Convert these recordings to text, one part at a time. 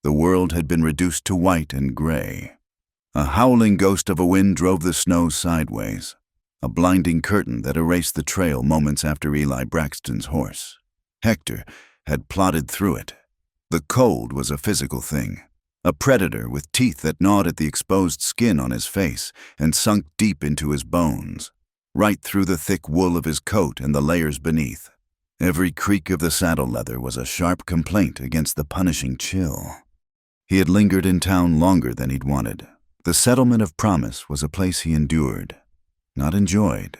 The world had been reduced to white and gray. A howling ghost of a wind drove the snow sideways, a blinding curtain that erased the trail moments after Eli Braxton's horse. Hector had plodded through it. The cold was a physical thing, a predator with teeth that gnawed at the exposed skin on his face and sunk deep into his bones, right through the thick wool of his coat and the layers beneath. Every creak of the saddle leather was a sharp complaint against the punishing chill. He had lingered in town longer than he'd wanted. The settlement of promise was a place he endured, not enjoyed,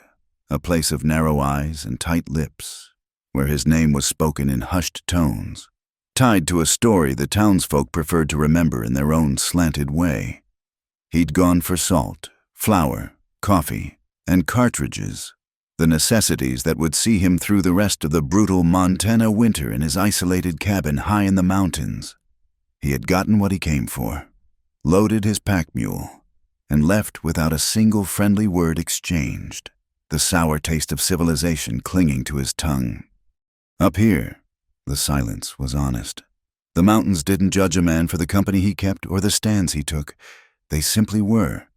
a place of narrow eyes and tight lips, where his name was spoken in hushed tones, tied to a story the townsfolk preferred to remember in their own slanted way. He'd gone for salt, flour, coffee, and cartridges, the necessities that would see him through the rest of the brutal Montana winter in his isolated cabin high in the mountains. He had gotten what he came for, loaded his pack mule, and left without a single friendly word exchanged, the sour taste of civilization clinging to his tongue. Up here, the silence was honest. The mountains didn't judge a man for the company he kept or the stands he took. They simply were.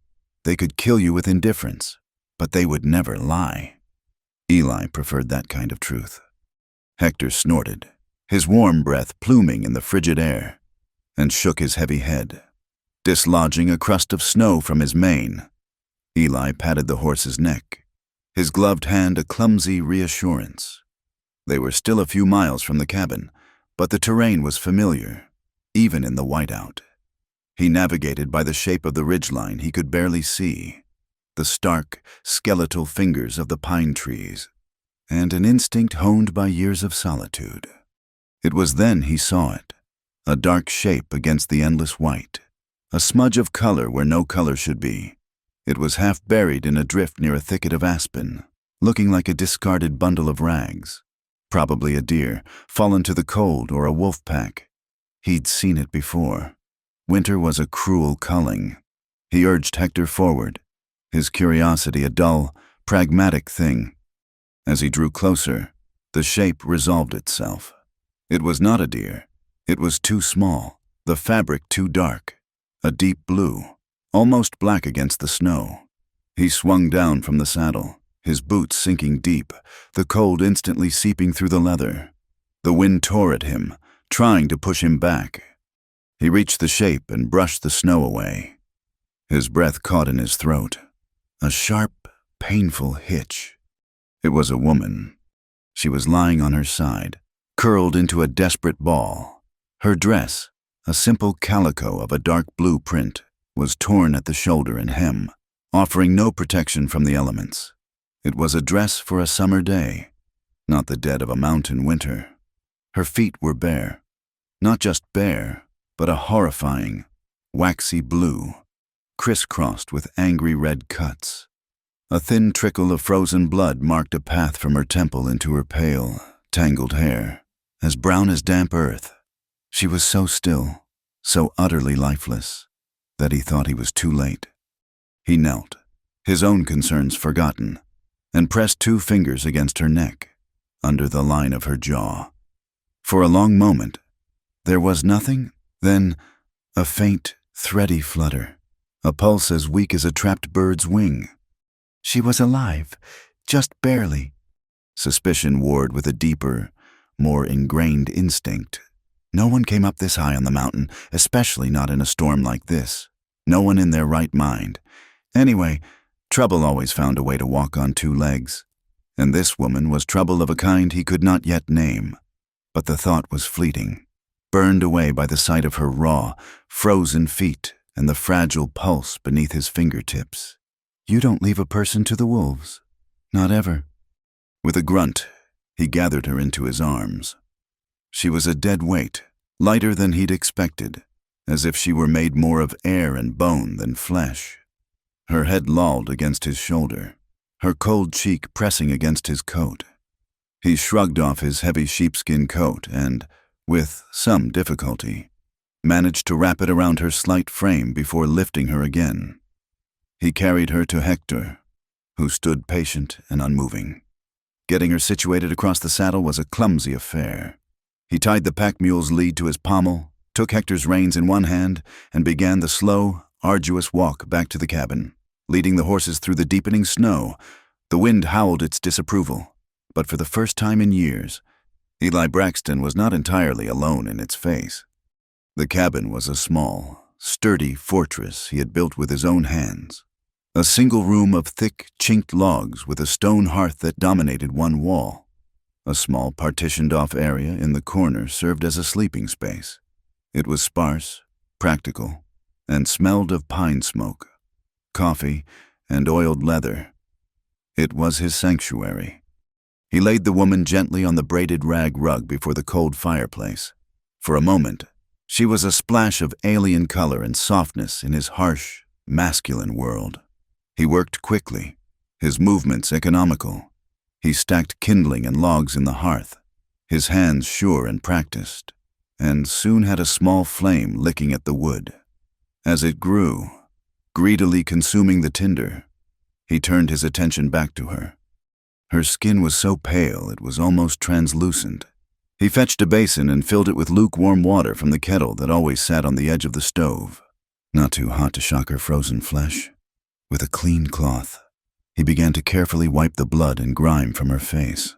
They could kill you with indifference, but they would never lie. Eli preferred that kind of truth. Hector snorted, his warm breath pluming in the frigid air, and shook his heavy head, dislodging a crust of snow from his mane. Eli patted the horse's neck, his gloved hand a clumsy reassurance. They were still a few miles from the cabin, but the terrain was familiar, even in the whiteout. He navigated by the shape of the ridgeline he could barely see, the stark, skeletal fingers of the pine trees, and an instinct honed by years of solitude. It was then he saw it, a dark shape against the endless white, a smudge of color where no color should be. It was half buried in a drift near a thicket of aspen, looking like a discarded bundle of rags. Probably a deer, fallen to the cold, or a wolf pack. He'd seen it before. Winter was a cruel culling. He urged Hector forward, his curiosity a dull, pragmatic thing. As he drew closer, the shape resolved itself. It was not a deer. It was too small, the fabric too dark, a deep blue, almost black against the snow. He swung down from the saddle, his boots sinking deep, the cold instantly seeping through the leather. The wind tore at him, trying to push him back. He reached the shape and brushed the snow away. His breath caught in his throat, a sharp, painful hitch. It was a woman. She was lying on her side, curled into a desperate ball. Her dress, a simple calico of a dark blue print, was torn at the shoulder and hem, offering no protection from the elements. It was a dress for a summer day, not the dead of a mountain winter. Her feet were bare, not just bare, but a horrifying, waxy blue, crisscrossed with angry red cuts. A thin trickle of frozen blood marked a path from her temple into her pale, tangled hair, as brown as damp earth. She was so still, so utterly lifeless, that he thought he was too late. He knelt, his own concerns forgotten, and pressed 2 fingers against her neck, under the line of her jaw. For a long moment, there was nothing, then a faint, thready flutter, a pulse as weak as a trapped bird's wing. She was alive, just barely. Suspicion warred with a deeper, more ingrained instinct. No one came up this high on the mountain, especially not in a storm like this. No one in their right mind. Anyway, trouble always found a way to walk on 2 legs, and this woman was trouble of a kind he could not yet name. But the thought was fleeting, burned away by the sight of her raw, frozen feet and the fragile pulse beneath his fingertips. You don't leave a person to the wolves. Not ever. With a grunt, he gathered her into his arms. She was a dead weight, lighter than he'd expected, as if she were made more of air and bone than flesh. Her head lolled against his shoulder, her cold cheek pressing against his coat. He shrugged off his heavy sheepskin coat and, with some difficulty, managed to wrap it around her slight frame before lifting her again. He carried her to Hector, who stood patient and unmoving. Getting her situated across the saddle was a clumsy affair. He tied the pack mule's lead to his pommel, took Hector's reins in one hand, and began the slow, arduous walk back to the cabin. Leading the horses through the deepening snow, the wind howled its disapproval. But for the first time in years, Eli Braxton was not entirely alone in its face. The cabin was a small, sturdy fortress he had built with his own hands. A single room of thick, chinked logs with a stone hearth that dominated one wall. A small partitioned-off area in the corner served as a sleeping space. It was sparse, practical, and smelled of pine smoke, coffee, and oiled leather. It was his sanctuary. He laid the woman gently on the braided rag rug before the cold fireplace. For a moment, she was a splash of alien color and softness in his harsh, masculine world. He worked quickly, his movements economical. He stacked kindling and logs in the hearth, his hands sure and practiced, and soon had a small flame licking at the wood. As it grew, greedily consuming the tinder, he turned his attention back to her. Her skin was so pale it was almost translucent. He fetched a basin and filled it with lukewarm water from the kettle that always sat on the edge of the stove. Not too hot to shock her frozen flesh. With a clean cloth, he began to carefully wipe the blood and grime from her face.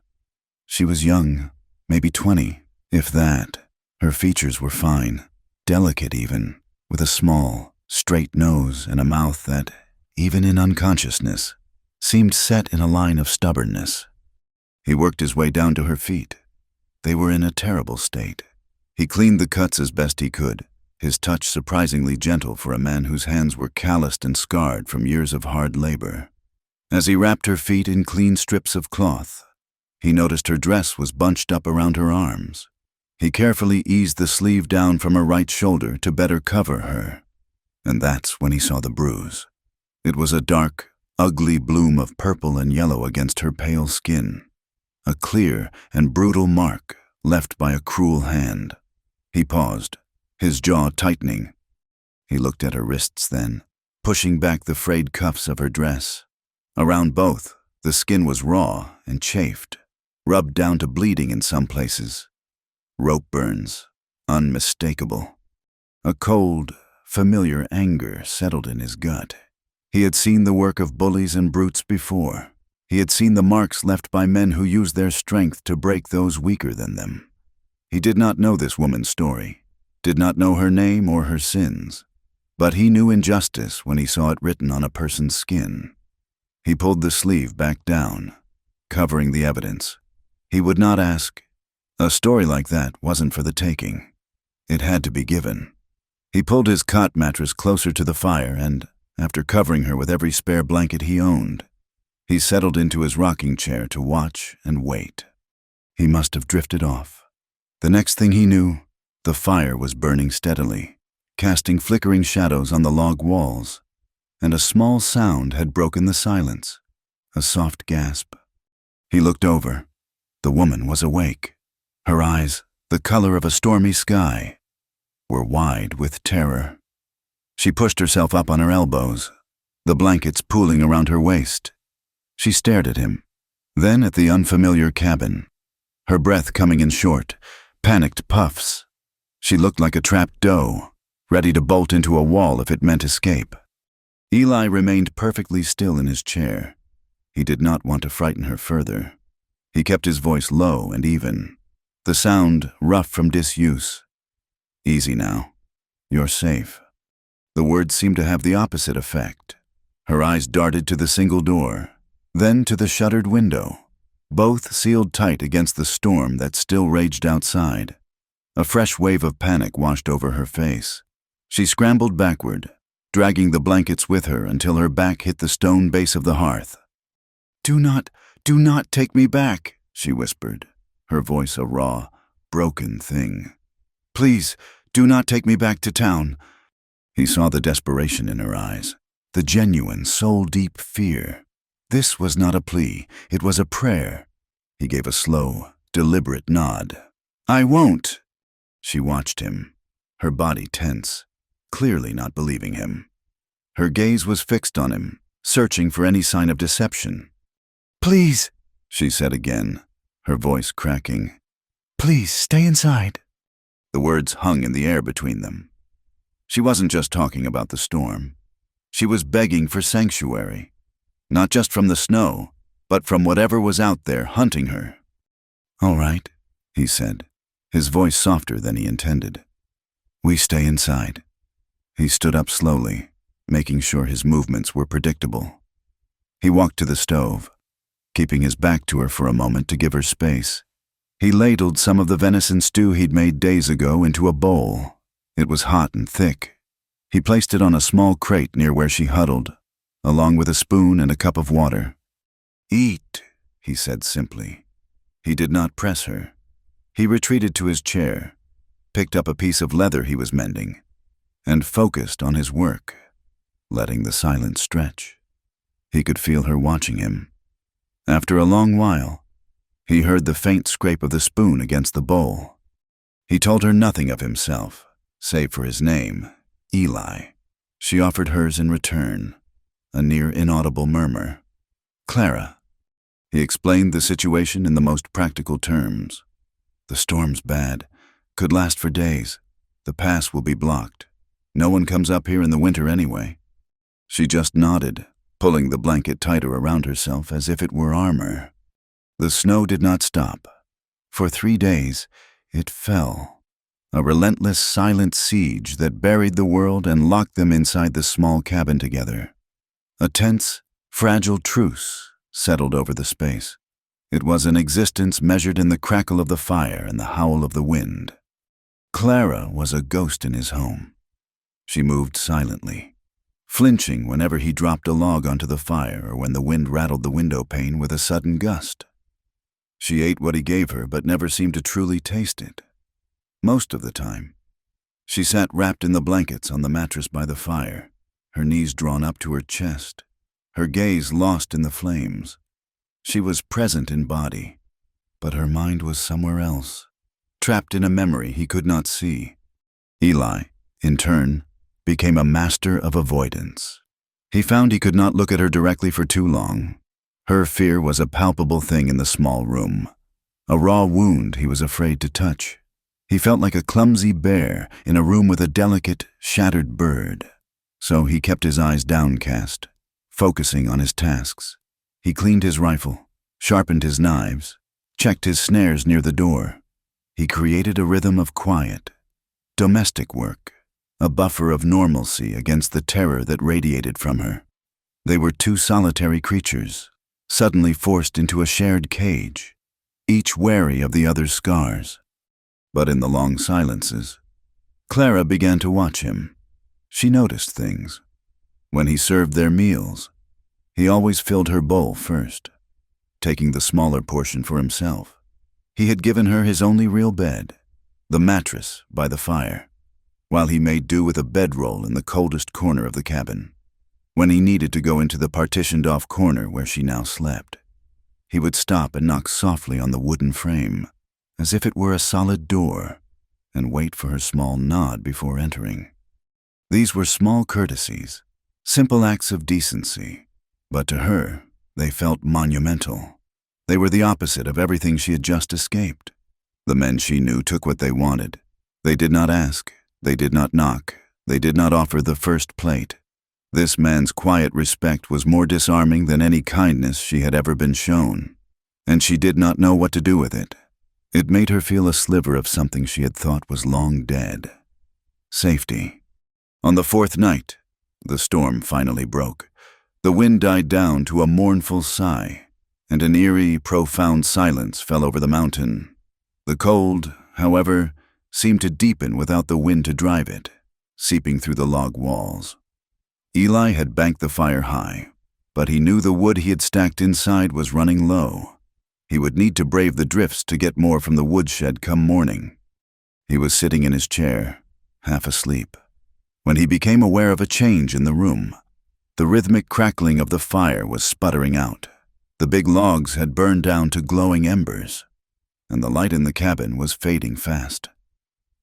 She was young, maybe 20, if that. Her features were fine, delicate even, with a small, straight nose and a mouth that, even in unconsciousness, seemed set in a line of stubbornness. He worked his way down to her feet. They were in a terrible state. He cleaned the cuts as best he could, his touch surprisingly gentle for a man whose hands were calloused and scarred from years of hard labor. As he wrapped her feet in clean strips of cloth, he noticed her dress was bunched up around her arms. He carefully eased the sleeve down from her right shoulder to better cover her. And that's when he saw the bruise. It was a dark, ugly bloom of purple and yellow against her pale skin. A clear and brutal mark left by a cruel hand. He paused, his jaw tightening. He looked at her wrists then, pushing back the frayed cuffs of her dress. Around both, the skin was raw and chafed, rubbed down to bleeding in some places. Rope burns, unmistakable. A cold, familiar anger settled in his gut. He had seen the work of bullies and brutes before. He had seen the marks left by men who used their strength to break those weaker than them. He did not know this woman's story, did not know her name or her sins, but he knew injustice when he saw it written on a person's skin. He pulled the sleeve back down, covering the evidence. He would not ask. A story like that wasn't for the taking. It had to be given. He pulled his cot mattress closer to the fire and, after covering her with every spare blanket he owned, he settled into his rocking chair to watch and wait. He must have drifted off. The next thing he knew, the fire was burning steadily, casting flickering shadows on the log walls, and a small sound had broken the silence, a soft gasp. He looked over. The woman was awake. Her eyes, the color of a stormy sky, were wide with terror. She pushed herself up on her elbows, the blankets pooling around her waist. She stared at him, then at the unfamiliar cabin, her breath coming in short, panicked puffs. She looked like a trapped doe, ready to bolt into a wall if it meant escape. Eli remained perfectly still in his chair. He did not want to frighten her further. He kept his voice low and even, the sound rough from disuse. Easy now. You're safe. The words seemed to have the opposite effect. Her eyes darted to the single door, then to the shuttered window, both sealed tight against the storm that still raged outside. A fresh wave of panic washed over her face. She scrambled backward, dragging the blankets with her until her back hit the stone base of the hearth. Do not take me back," she whispered, her voice a raw, broken thing. "Please, do not take me back to town." He saw the desperation in her eyes, the genuine, soul-deep fear. This was not a plea, it was a prayer. He gave a slow, deliberate nod. "I won't." She watched him, her body tense, clearly not believing him. Her gaze was fixed on him, searching for any sign of deception. "Please," she said again, her voice cracking. "Please, stay inside." The words hung in the air between them. She wasn't just talking about the storm. She was begging for sanctuary, not just from the snow, but from whatever was out there hunting her. "All right," he said, his voice softer than he intended. "We stay inside." He stood up slowly, making sure his movements were predictable. He walked to the stove, keeping his back to her for a moment to give her space. He ladled some of the venison stew he'd made days ago into a bowl. It was hot and thick. He placed it on a small crate near where she huddled, along with a spoon and a cup of water. "Eat," he said simply. He did not press her. He retreated to his chair, picked up a piece of leather he was mending, and focused on his work, letting the silence stretch. He could feel her watching him. After a long while, he heard the faint scrape of the spoon against the bowl. He told her nothing of himself, save for his name, Eli. She offered hers in return, a near inaudible murmur. "Clara." He explained the situation in the most practical terms. "The storm's bad. Could last for days. The pass will be blocked. No one comes up here in the winter anyway." She just nodded, pulling the blanket tighter around herself as if it were armor. The snow did not stop. For 3 days, it fell. A relentless, silent siege that buried the world and locked them inside the small cabin together. A tense, fragile truce settled over the space. It was an existence measured in the crackle of the fire and the howl of the wind. Clara was a ghost in his home. She moved silently, flinching whenever he dropped a log onto the fire or when the wind rattled the window pane with a sudden gust. She ate what he gave her but never seemed to truly taste it. Most of the time, she sat wrapped in the blankets on the mattress by the fire, her knees drawn up to her chest, her gaze lost in the flames. She was present in body, but her mind was somewhere else, trapped in a memory he could not see. Eli, in turn, became a master of avoidance. He found he could not look at her directly for too long. Her fear was a palpable thing in the small room, a raw wound he was afraid to touch. He felt like a clumsy bear in a room with a delicate, shattered bird. So he kept his eyes downcast, focusing on his tasks. He cleaned his rifle, sharpened his knives, checked his snares near the door. He created a rhythm of quiet, domestic work, a buffer of normalcy against the terror that radiated from her. They were two solitary creatures, suddenly forced into a shared cage, each wary of the other's scars. But in the long silences, Clara began to watch him. She noticed things. When he served their meals, he always filled her bowl first, taking the smaller portion for himself. He had given her his only real bed, the mattress by the fire, while he made do with a bedroll in the coldest corner of the cabin. When he needed to go into the partitioned-off corner where she now slept, he would stop and knock softly on the wooden frame, as if it were a solid door, and wait for her small nod before entering. These were small courtesies, simple acts of decency, but to her, they felt monumental. They were the opposite of everything she had just escaped. The men she knew took what they wanted. They did not ask, they did not knock, they did not offer the first plate. This man's quiet respect was more disarming than any kindness she had ever been shown, and she did not know what to do with it. It made her feel a sliver of something she had thought was long dead. Safety. On the 4th night, the storm finally broke. The wind died down to a mournful sigh, and an eerie, profound silence fell over the mountain. The cold, however, seemed to deepen without the wind to drive it, seeping through the log walls. Eli had banked the fire high, but he knew the wood he had stacked inside was running low. He would need to brave the drifts to get more from the woodshed come morning. He was sitting in his chair, half asleep, when he became aware of a change in the room. The rhythmic crackling of the fire was sputtering out. The big logs had burned down to glowing embers, and the light in the cabin was fading fast.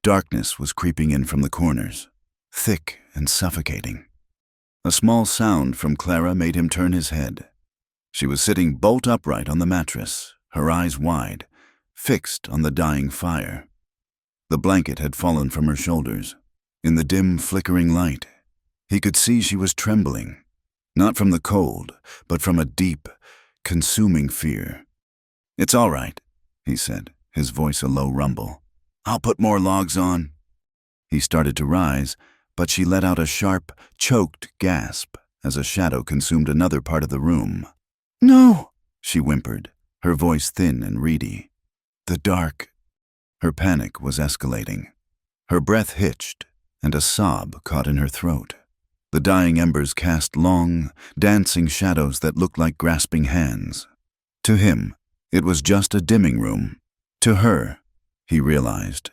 Darkness was creeping in from the corners, thick and suffocating. A small sound from Clara made him turn his head. She was sitting bolt upright on the mattress, her eyes wide, fixed on the dying fire. The blanket had fallen from her shoulders. In the dim, flickering light, he could see she was trembling, not from the cold, but from a deep, consuming fear. "It's all right," he said, his voice a low rumble. "I'll put more logs on." He started to rise, but she let out a sharp, choked gasp as a shadow consumed another part of the room. "No!" she whimpered, her voice thin and reedy. "The dark." Her panic was escalating. Her breath hitched, and a sob caught in her throat. The dying embers cast long, dancing shadows that looked like grasping hands. To him, it was just a dimming room. To her, he realized,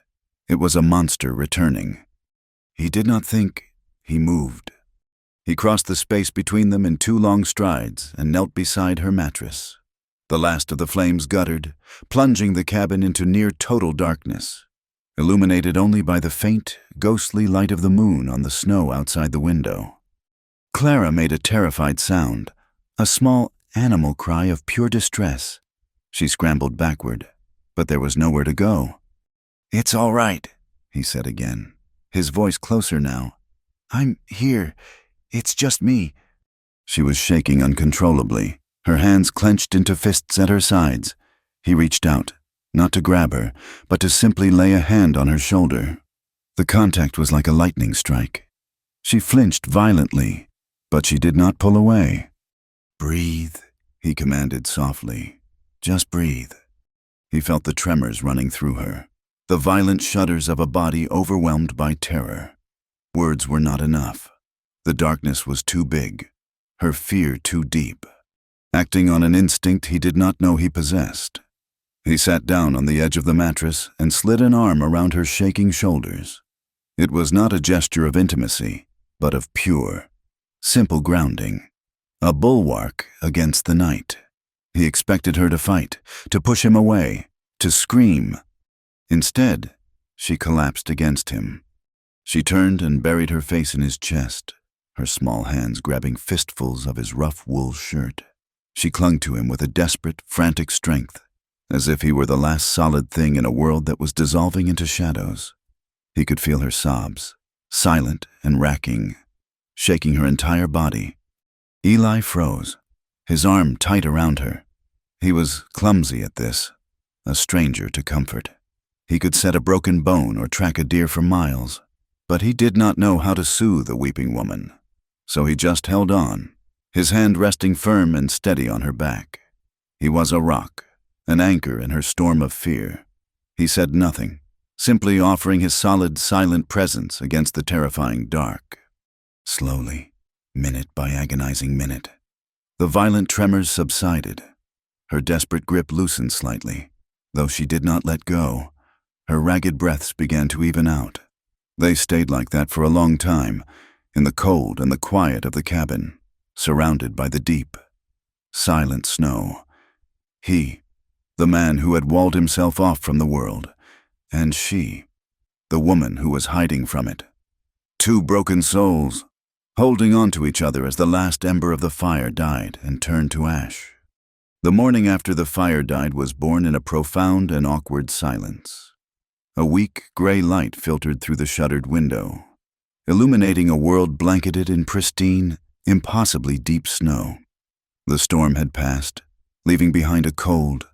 it was a monster returning. He did not think, he moved. He crossed the space between them in 2 long strides and knelt beside her mattress. The last of the flames guttered, plunging the cabin into near total darkness, illuminated only by the faint, ghostly light of the moon on the snow outside the window. Clara made a terrified sound, a small animal cry of pure distress. She scrambled backward, but there was nowhere to go. "It's all right," he said again, his voice closer now. "I'm here. It's just me." She was shaking uncontrollably, her hands clenched into fists at her sides. He reached out, not to grab her, but to simply lay a hand on her shoulder. The contact was like a lightning strike. She flinched violently, but she did not pull away. "Breathe," he commanded softly. "Just breathe." He felt the tremors running through her, the violent shudders of a body overwhelmed by terror. Words were not enough. The darkness was too big, her fear too deep. Acting on an instinct he did not know he possessed, he sat down on the edge of the mattress and slid an arm around her shaking shoulders. It was not a gesture of intimacy, but of pure, simple grounding, a bulwark against the night. He expected her to fight, to push him away, to scream. Instead, she collapsed against him. She turned and buried her face in his chest, her small hands grabbing fistfuls of his rough wool shirt. She clung to him with a desperate, frantic strength, as if he were the last solid thing in a world that was dissolving into shadows. He could feel her sobs, silent and racking, shaking her entire body. Eli froze, his arm tight around her. He was clumsy at this, a stranger to comfort. He could set a broken bone or track a deer for miles, but he did not know how to soothe a weeping woman. So he just held on, his hand resting firm and steady on her back. He was a rock, an anchor in her storm of fear. He said nothing, simply offering his solid, silent presence against the terrifying dark. Slowly, minute by agonizing minute, the violent tremors subsided. Her desperate grip loosened slightly. Though she did not let go, her ragged breaths began to even out. They stayed like that for a long time, in the cold and the quiet of the cabin, surrounded by the deep, silent snow. He, the man who had walled himself off from the world, and she, the woman who was hiding from it. 2 broken souls, holding on to each other as the last ember of the fire died and turned to ash. The morning after the fire died was born in a profound and awkward silence. A weak, gray light filtered through the shuttered window, illuminating a world blanketed in pristine, impossibly deep snow. The storm had passed, leaving behind a cold,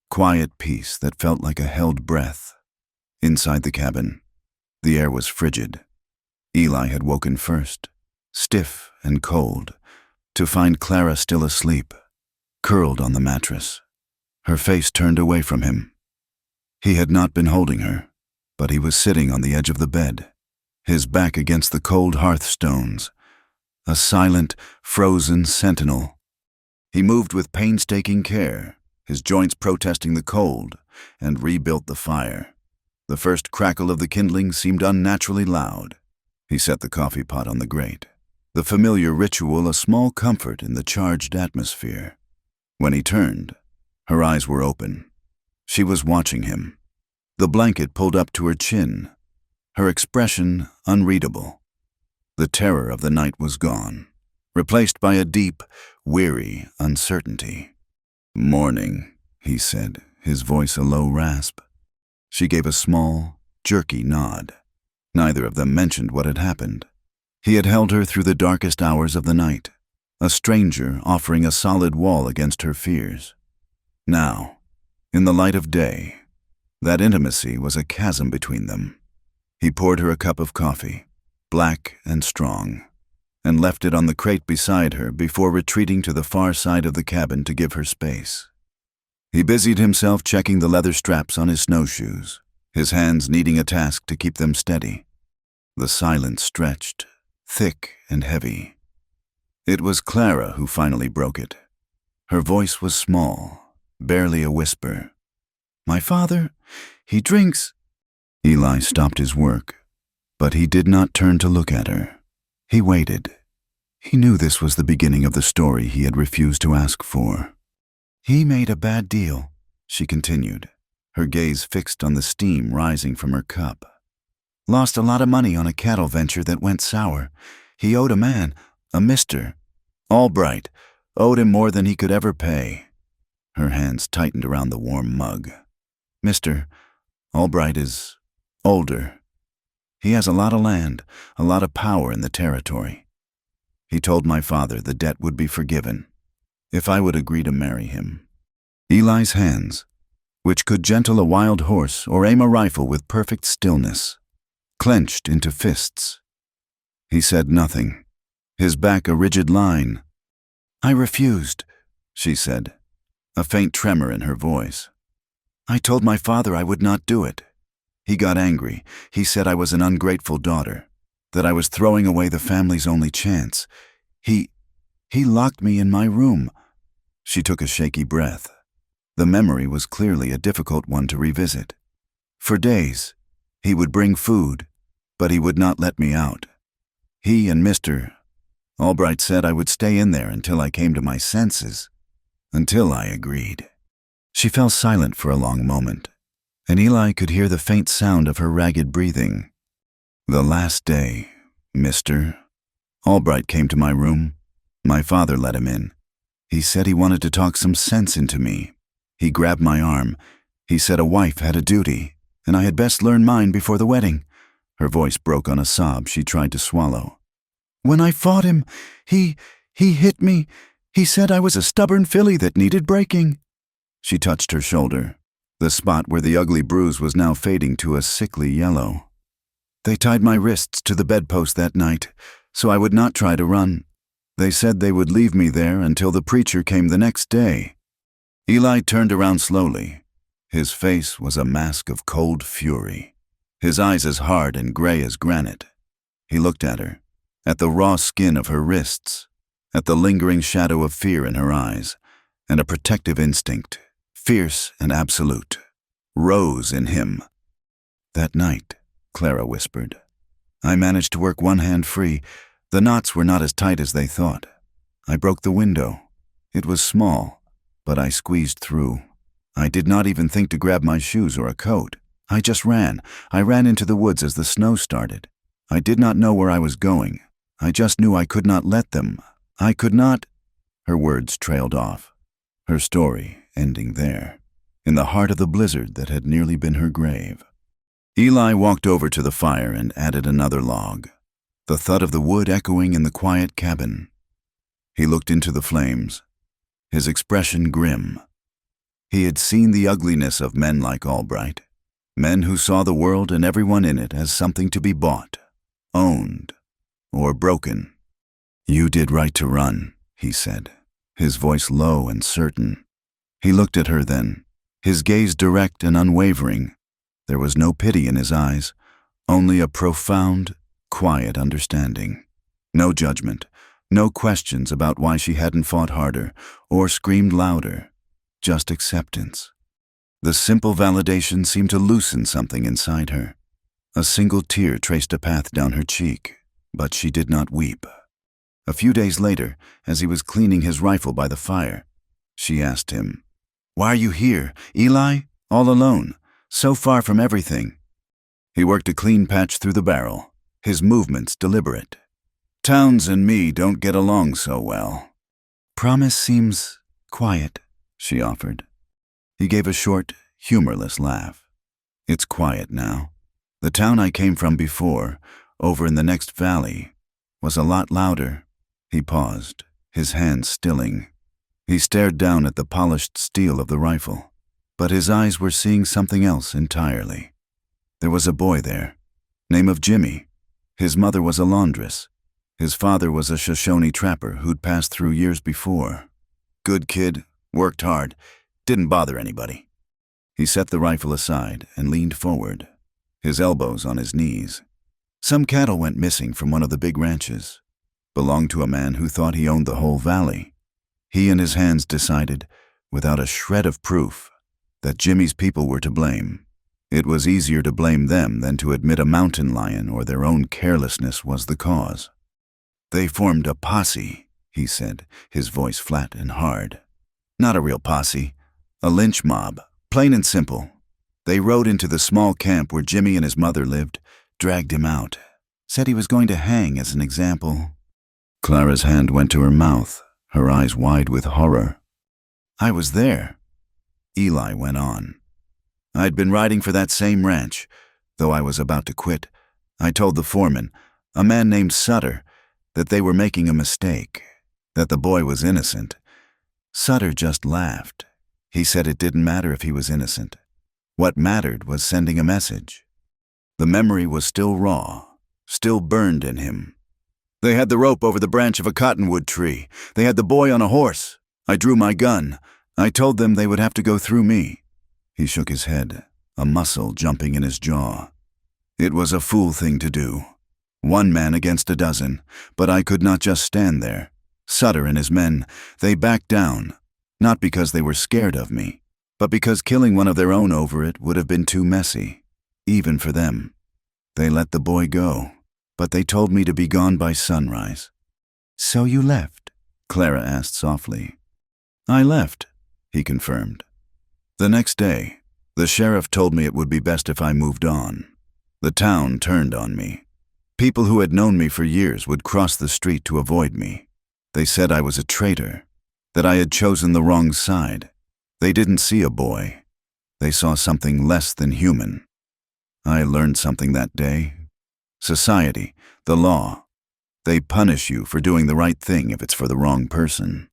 quiet peace that felt like a held breath. Inside the cabin, the air was frigid. Eli had woken first, stiff and cold, to find Clara still asleep, curled on the mattress, her face turned away from him. He had not been holding her, but he was sitting on the edge of the bed, his back against the cold hearthstones, a silent, frozen sentinel. He moved with painstaking care, his joints protesting the cold, and rebuilt the fire. The first crackle of the kindling seemed unnaturally loud. He set the coffee pot on the grate, the familiar ritual a small comfort in the charged atmosphere. When he turned, her eyes were open. She was watching him, the blanket pulled up to her chin, her expression unreadable. The terror of the night was gone, replaced by a deep, weary uncertainty. "Morning," he said, his voice a low rasp. She gave a small, jerky nod. Neither of them mentioned what had happened. He had held her through the darkest hours of the night, a stranger offering a solid wall against her fears. Now, in the light of day, that intimacy was a chasm between them. He poured her a cup of coffee, black and strong, and left it on the crate beside her before retreating to the far side of the cabin to give her space. He busied himself checking the leather straps on his snowshoes, his hands needing a task to keep them steady. The silence stretched, thick and heavy. It was Clara who finally broke it. Her voice was small, barely a whisper. "My father, he drinks." Eli stopped his work, but he did not turn to look at her. He waited. He knew this was the beginning of the story he had refused to ask for. "He made a bad deal," she continued, her gaze fixed on the steam rising from her cup. "Lost a lot of money on a cattle venture that went sour. He owed a man, a Mr. Albright, owed him more than he could ever pay." Her hands tightened around the warm mug. "Mr. Albright is older. He has a lot of land, a lot of power in the territory. He told my father the debt would be forgiven if I would agree to marry him." Eli's hands, which could gentle a wild horse or aim a rifle with perfect stillness, clenched into fists. He said nothing, his back a rigid line. "I refused," she said, a faint tremor in her voice. "I told my father I would not do it. He got angry. He said I was an ungrateful daughter, that I was throwing away the family's only chance. He locked me in my room." She took a shaky breath. The memory was clearly a difficult one to revisit. "For days, he would bring food, but he would not let me out. He and Mr. Albright said I would stay in there until I came to my senses, until I agreed." She fell silent for a long moment, and Eli could hear the faint sound of her ragged breathing. "The last day, Mr. Albright came to my room. My father let him in. He said he wanted to talk some sense into me. He grabbed my arm. He said a wife had a duty, and I had best learn mine before the wedding." Her voice broke on a sob she tried to swallow. "When I fought him, he hit me. He said I was a stubborn filly that needed breaking." She touched her shoulder, the spot where the ugly bruise was now fading to a sickly yellow. "They tied my wrists to the bedpost that night, so I would not try to run. They said they would leave me there until the preacher came the next day." Eli turned around slowly. His face was a mask of cold fury, his eyes as hard and gray as granite. He looked at her, at the raw skin of her wrists, at the lingering shadow of fear in her eyes, and a protective instinct, fierce and absolute, rose in him. "That night," Clara whispered, "I managed to work one hand free. The knots were not as tight as they thought. I broke the window. It was small, but I squeezed through. I did not even think to grab my shoes or a coat. I just ran. I ran into the woods as the snow started. I did not know where I was going. I just knew I could not let them. I could not—" Her words trailed off, her story ending there, in the heart of the blizzard that had nearly been her grave. Eli walked over to the fire and added another log, the thud of the wood echoing in the quiet cabin. He looked into the flames, his expression grim. He had seen the ugliness of men like Albright, men who saw the world and everyone in it as something to be bought, owned, or broken. "You did right to run," he said, his voice low and certain. He looked at her then, his gaze direct and unwavering. There was no pity in his eyes, only a profound, quiet understanding. No judgment, no questions about why she hadn't fought harder or screamed louder, just acceptance. The simple validation seemed to loosen something inside her. A single tear traced a path down her cheek, but she did not weep. A few days later, as he was cleaning his rifle by the fire, she asked him, "Why are you here, Eli? All alone, so far from everything?" He worked a clean patch through the barrel, his movements deliberate. "Towns and me don't get along so well." "Promise seems quiet," she offered. He gave a short, humorless laugh. "It's quiet now. The town I came from before, over in the next valley, was a lot louder. He paused, his hands stilling. He stared down at the polished steel of the rifle, but his eyes were seeing something else entirely. There was a boy there, name of Jimmy. His mother was a laundress. His father was a Shoshone trapper who'd passed through years before. Good kid, worked hard, didn't bother anybody. He set the rifle aside and leaned forward, his elbows on his knees. Some cattle went missing from one of the big ranches. Belonged to a man who thought he owned the whole valley. He and his hands decided, without a shred of proof, that Jimmy's people were to blame. It was easier to blame them than to admit a mountain lion or their own carelessness was the cause. They formed a posse, he said, his voice flat and hard. Not a real posse, a lynch mob, plain and simple. They rode into the small camp where Jimmy and his mother lived, dragged him out, said he was going to hang as an example. Clara's hand went to her mouth, her eyes wide with horror. I was there, Eli went on. I'd been riding for that same ranch. Though I was about to quit, I told the foreman, a man named Sutter, that they were making a mistake, that the boy was innocent. Sutter just laughed. He said it didn't matter if he was innocent. What mattered was sending a message. The memory was still raw, still burned in him. They had the rope over the branch of a cottonwood tree. They had the boy on a horse. I drew my gun. I told them they would have to go through me. He shook his head, a muscle jumping in his jaw. It was a fool thing to do. One man against a dozen, but I could not just stand there. Sutter and his men, they backed down, not because they were scared of me, but because killing one of their own over it would have been too messy, even for them. They let the boy go, but they told me to be gone by sunrise. So you left? Clara asked softly. I left, he confirmed. The next day, the sheriff told me it would be best if I moved on. The town turned on me. People who had known me for years would cross the street to avoid me. They said I was a traitor, that I had chosen the wrong side. They didn't see a boy. They saw something less than human. I learned something that day. Society, the law, they punish you for doing the right thing if it's for the wrong person.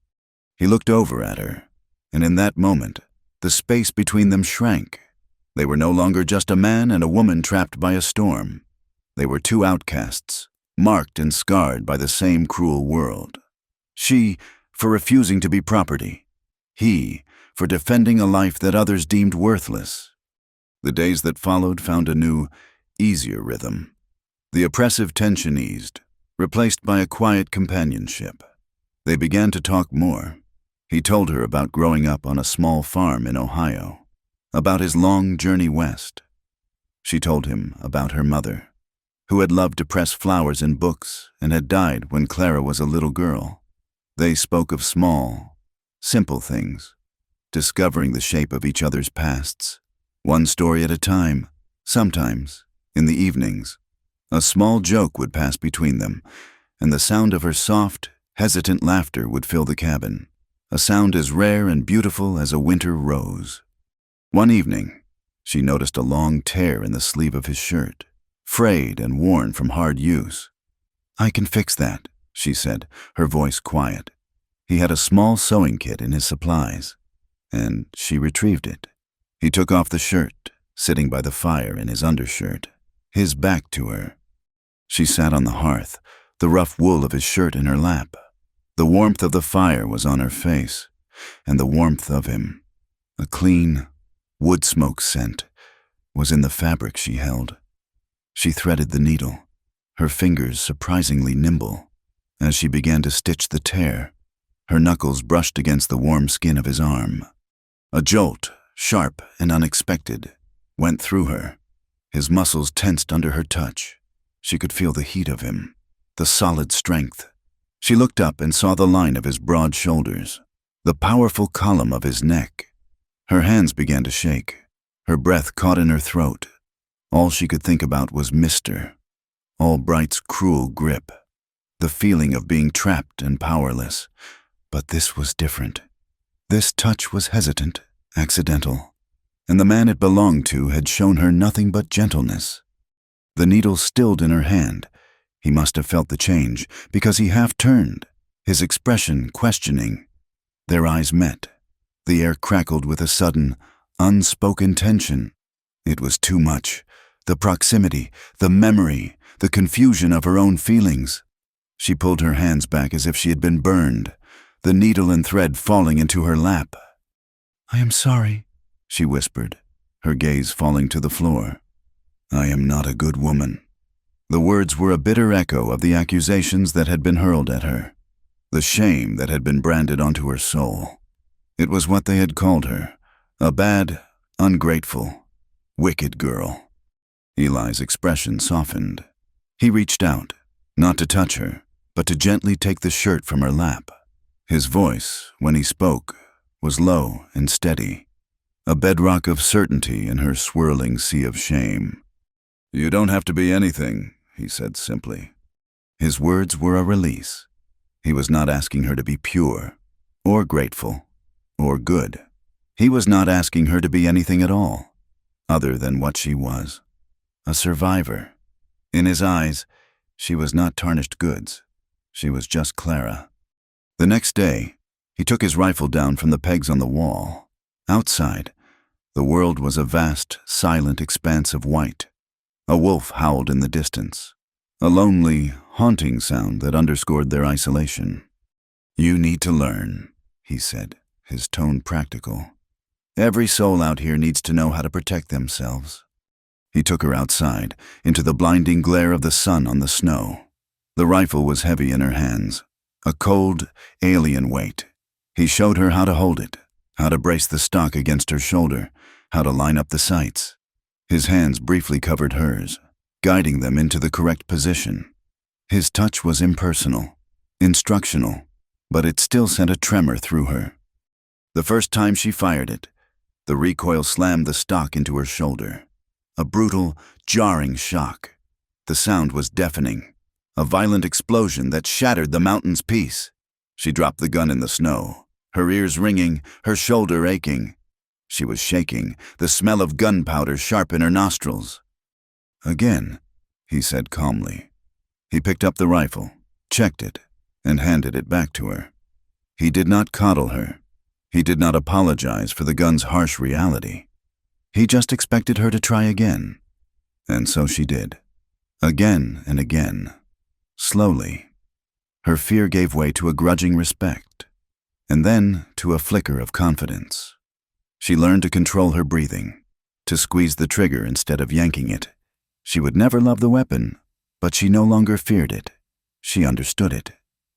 He looked over at her, and in that moment, the space between them shrank. They were no longer just a man and a woman trapped by a storm. They were two outcasts, marked and scarred by the same cruel world. She, for refusing to be property. He, for defending a life that others deemed worthless. The days that followed found a new, easier rhythm. The oppressive tension eased, replaced by a quiet companionship. They began to talk more. He told her about growing up on a small farm in Ohio, about his long journey west. She told him about her mother, who had loved to press flowers in books and had died when Clara was a little girl. They spoke of small, simple things, discovering the shape of each other's pasts, one story at a time. Sometimes, in the evenings, a small joke would pass between them, and the sound of her soft, hesitant laughter would fill the cabin, a sound as rare and beautiful as a winter rose. One evening, she noticed a long tear in the sleeve of his shirt, frayed and worn from hard use. I can fix that, she said, her voice quiet. He had a small sewing kit in his supplies, and she retrieved it. He took off the shirt, sitting by the fire in his undershirt, his back to her. She sat on the hearth, the rough wool of his shirt in her lap. The warmth of the fire was on her face, and the warmth of him, a clean, wood smoke scent, was in the fabric she held. She threaded the needle, her fingers surprisingly nimble. As she began to stitch the tear, her knuckles brushed against the warm skin of his arm. A jolt, sharp and unexpected, went through her. His muscles tensed under her touch. She could feel the heat of him, the solid strength. She looked up and saw the line of his broad shoulders, the powerful column of his neck. Her hands began to shake. Her breath caught in her throat. All she could think about was Mr. Albright's cruel grip, the feeling of being trapped and powerless. But this was different. This touch was hesitant, accidental, and the man it belonged to had shown her nothing but gentleness. The needle stilled in her hand. He must have felt the change, because he half turned, his expression questioning. Their eyes met. The air crackled with a sudden, unspoken tension. It was too much. The proximity, the memory, the confusion of her own feelings. She pulled her hands back as if she had been burned, the needle and thread falling into her lap. "I am sorry," she whispered, her gaze falling to the floor. "I am not a good woman." The words were a bitter echo of the accusations that had been hurled at her, the shame that had been branded onto her soul. It was what they had called her, a bad, ungrateful, wicked girl. Eli's expression softened. He reached out, not to touch her, but to gently take the shirt from her lap. His voice, when he spoke, was low and steady, a bedrock of certainty in her swirling sea of shame. "You don't have to be anything," he said simply. His words were a release. He was not asking her to be pure, or grateful, or good. He was not asking her to be anything at all, other than what she was, a survivor. In his eyes, she was not tarnished goods. She was just Clara. The next day, he took his rifle down from the pegs on the wall. Outside, the world was a vast, silent expanse of white. A wolf howled in the distance, a lonely, haunting sound that underscored their isolation. "You need to learn," he said, his tone practical. "Every soul out here needs to know how to protect themselves." He took her outside, into the blinding glare of the sun on the snow. The rifle was heavy in her hands, a cold, alien weight. He showed her how to hold it, how to brace the stock against her shoulder, how to line up the sights. His hands briefly covered hers, guiding them into the correct position. His touch was impersonal, instructional, but it still sent a tremor through her. The first time she fired it, the recoil slammed the stock into her shoulder. A brutal, jarring shock. The sound was deafening, a violent explosion that shattered the mountain's peace. She dropped the gun in the snow, her ears ringing, her shoulder aching. She was shaking, the smell of gunpowder sharp in her nostrils. "Again," he said calmly. He picked up the rifle, checked it, and handed it back to her. He did not coddle her. He did not apologize for the gun's harsh reality. He just expected her to try again. And so she did. Again and again. Slowly. Her fear gave way to a grudging respect, and then to a flicker of confidence. She learned to control her breathing, to squeeze the trigger instead of yanking it. She would never love the weapon, but she no longer feared it. She understood it.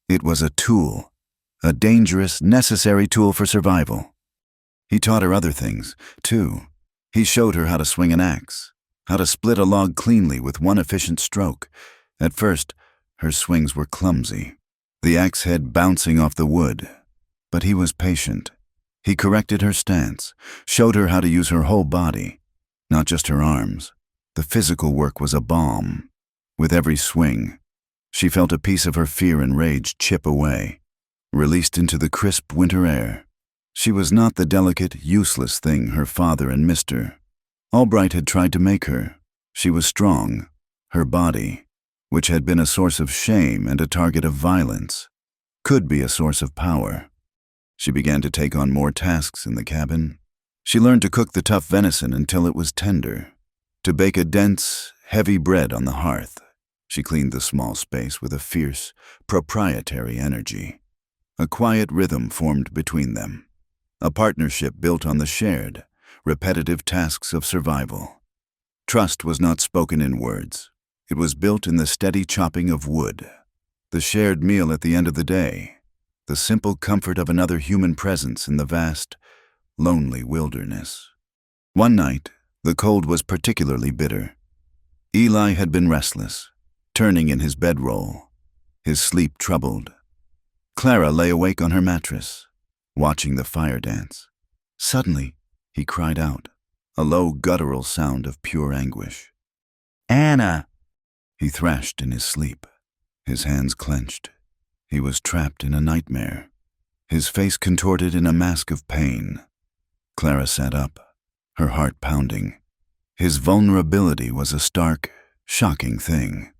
It was a tool, a dangerous, necessary tool for survival. He taught her other things, too. He showed her how to swing an axe, how to split a log cleanly with one efficient stroke. At first, her swings were clumsy, the axe head bouncing off the wood. But he was patient. He corrected her stance, showed her how to use her whole body, not just her arms. The physical work was a balm. With every swing, she felt a piece of her fear and rage chip away, released into the crisp winter air. She was not the delicate, useless thing her father and Mr. Albright had tried to make her. She was strong. Her body, which had been a source of shame and a target of violence, could be a source of power. She began to take on more tasks in the cabin. She learned to cook the tough venison until it was tender, to bake a dense, heavy bread on the hearth. She cleaned the small space with a fierce, proprietary energy. A quiet rhythm formed between them, a partnership built on the shared, repetitive tasks of survival. Trust was not spoken in words. It was built in the steady chopping of wood, the shared meal at the end of the day, the simple comfort of another human presence in the vast, lonely wilderness. One night, the cold was particularly bitter. Eli had been restless, turning in his bedroll, his sleep troubled. Clara lay awake on her mattress, watching the fire dance. Suddenly, he cried out, a low guttural sound of pure anguish. "Anna!" He thrashed in his sleep, his hands clenched. He was trapped in a nightmare, his face contorted in a mask of pain. Clara sat up, her heart pounding. His vulnerability was a stark, shocking thing.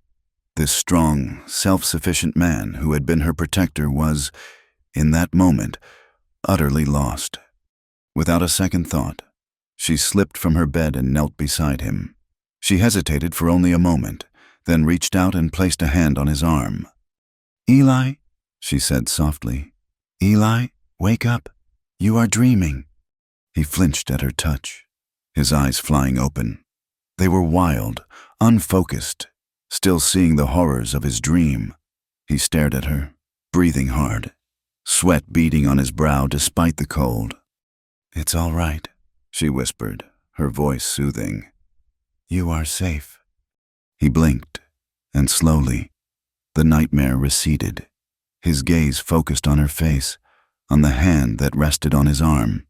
This strong, self-sufficient man who had been her protector was, in that moment, utterly lost. Without a second thought, she slipped from her bed and knelt beside him. She hesitated for only a moment, then reached out and placed a hand on his arm. "Eli," she said softly. "Eli, wake up. You are dreaming." He flinched at her touch, his eyes flying open. They were wild, unfocused, still seeing the horrors of his dream. He stared at her, breathing hard, sweat beading on his brow despite the cold. "It's all right," she whispered, her voice soothing. "You are safe." He blinked, and slowly, the nightmare receded. His gaze focused on her face, on the hand that rested on his arm.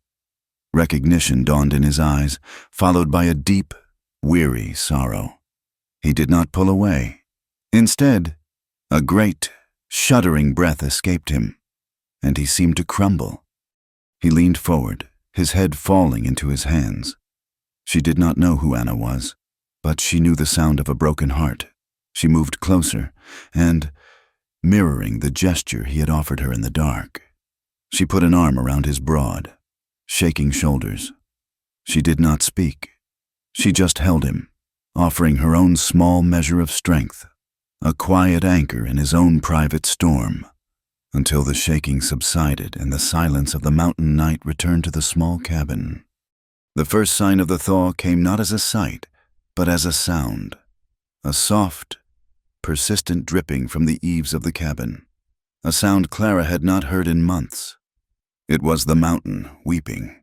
Recognition dawned in his eyes, followed by a deep, weary sorrow. He did not pull away. Instead, a great, shuddering breath escaped him, and he seemed to crumble. He leaned forward, his head falling into his hands. She did not know who Anna was, but she knew the sound of a broken heart. She moved closer, and, mirroring the gesture he had offered her in the dark, she put an arm around his broad, shaking shoulders. She did not speak. She just held him, offering her own small measure of strength, a quiet anchor in his own private storm, until the shaking subsided and the silence of the mountain night returned to the small cabin. The first sign of the thaw came not as a sight, but as a sound, a soft, persistent dripping from the eaves of the cabin, a sound Clara had not heard in months. It was the mountain weeping,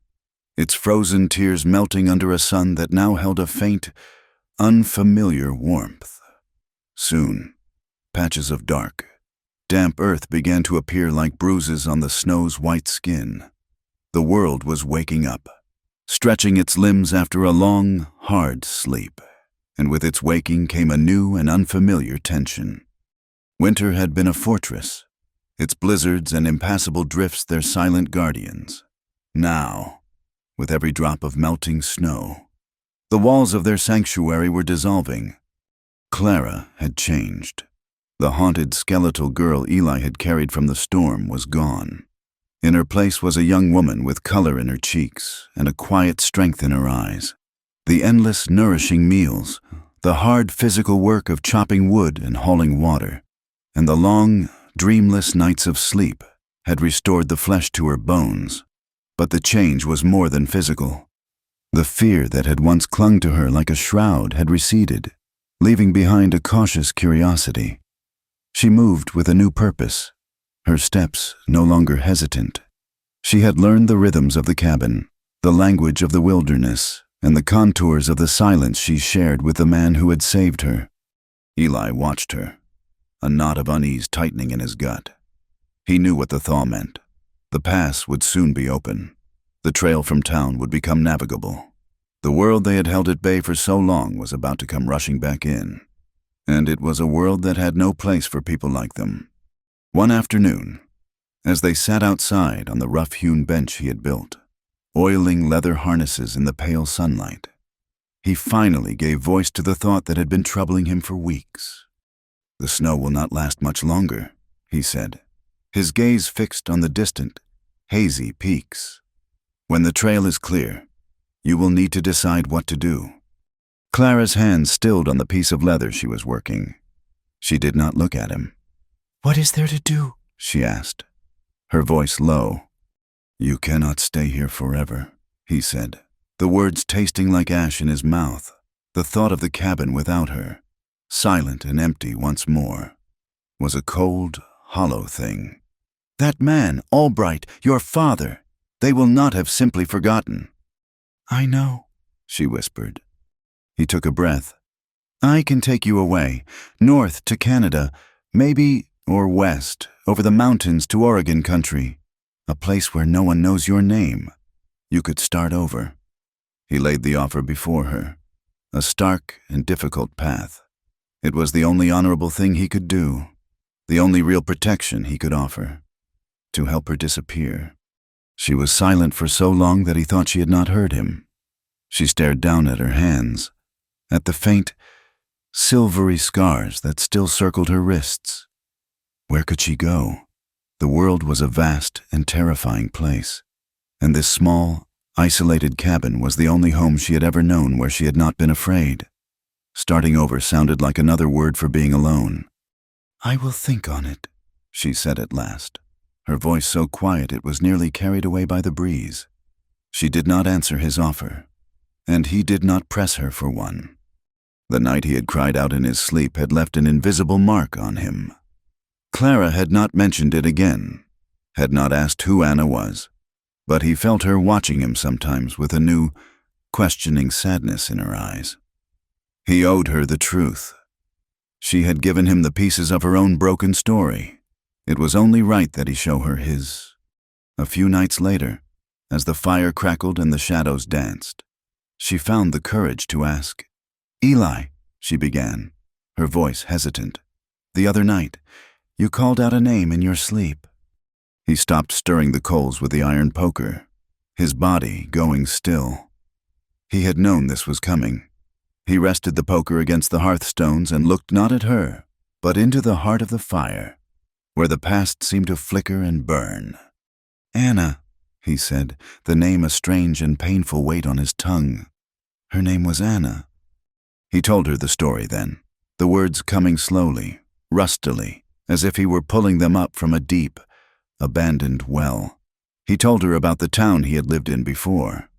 its frozen tears melting under a sun that now held a faint, unfamiliar warmth. Soon, patches of dark, damp earth began to appear like bruises on the snow's white skin. The world was waking up, stretching its limbs after a long, hard sleep, and with its waking came a new and unfamiliar tension. Winter had been a fortress, its blizzards and impassable drifts their silent guardians. Now, with every drop of melting snow, the walls of their sanctuary were dissolving. Clara had changed. The haunted skeletal girl Eli had carried from the storm was gone. In her place was a young woman with color in her cheeks and a quiet strength in her eyes. The endless, nourishing meals, the hard physical work of chopping wood and hauling water, and the long, dreamless nights of sleep had restored the flesh to her bones. But the change was more than physical. The fear that had once clung to her like a shroud had receded, leaving behind a cautious curiosity. She moved with a new purpose, her steps no longer hesitant. She had learned the rhythms of the cabin, the language of the wilderness, and the contours of the silence she shared with the man who had saved her. Eli watched her, a knot of unease tightening in his gut. He knew what the thaw meant. The pass would soon be open. The trail from town would become navigable. The world they had held at bay for so long was about to come rushing back in. And it was a world that had no place for people like them. One afternoon, as they sat outside on the rough-hewn bench he had built, oiling leather harnesses in the pale sunlight, he finally gave voice to the thought that had been troubling him for weeks. "The snow will not last much longer," he said, his gaze fixed on the distant, hazy peaks. "When the trail is clear, you will need to decide what to do." Clara's hand stilled on the piece of leather she was working. She did not look at him. "What is there to do?" she asked, her voice low. "You cannot stay here forever," he said, the words tasting like ash in his mouth. The thought of the cabin without her, silent and empty once more, was a cold, hollow thing. "That man, Albright, your father, they will not have simply forgotten." "I know," she whispered. He took a breath. "I can take you away, north to Canada, maybe, or west, over the mountains to Oregon country, a place where no one knows your name. You could start over." He laid the offer before her, a stark and difficult path. It was the only honorable thing he could do, the only real protection he could offer, to help her disappear. She was silent for so long that he thought she had not heard him. She stared down at her hands, at the faint, silvery scars that still circled her wrists. Where could she go? The world was a vast and terrifying place, and this small, isolated cabin was the only home she had ever known where she had not been afraid. Starting over sounded like another word for being alone. "I will think on it," she said at last, her voice so quiet it was nearly carried away by the breeze. She did not answer his offer, and he did not press her for one. The night he had cried out in his sleep had left an invisible mark on him. Clara had not mentioned it again, had not asked who Anna was, but he felt her watching him sometimes with a new, questioning sadness in her eyes. He owed her the truth. She had given him the pieces of her own broken story. It was only right that he show her his. A few nights later, as the fire crackled and the shadows danced, she found the courage to ask. "Eli," she began, her voice hesitant, "the other night, you called out a name in your sleep." He stopped stirring the coals with the iron poker, his body going still. He had known this was coming. He rested the poker against the hearthstones and looked not at her, but into the heart of the fire, where the past seemed to flicker and burn. "Anna," he said, the name a strange and painful weight on his tongue. Her name was Anna. He told her the story then, the words coming slowly, rustily, as if he were pulling them up from a deep, abandoned well. He told her about the town he had lived in before,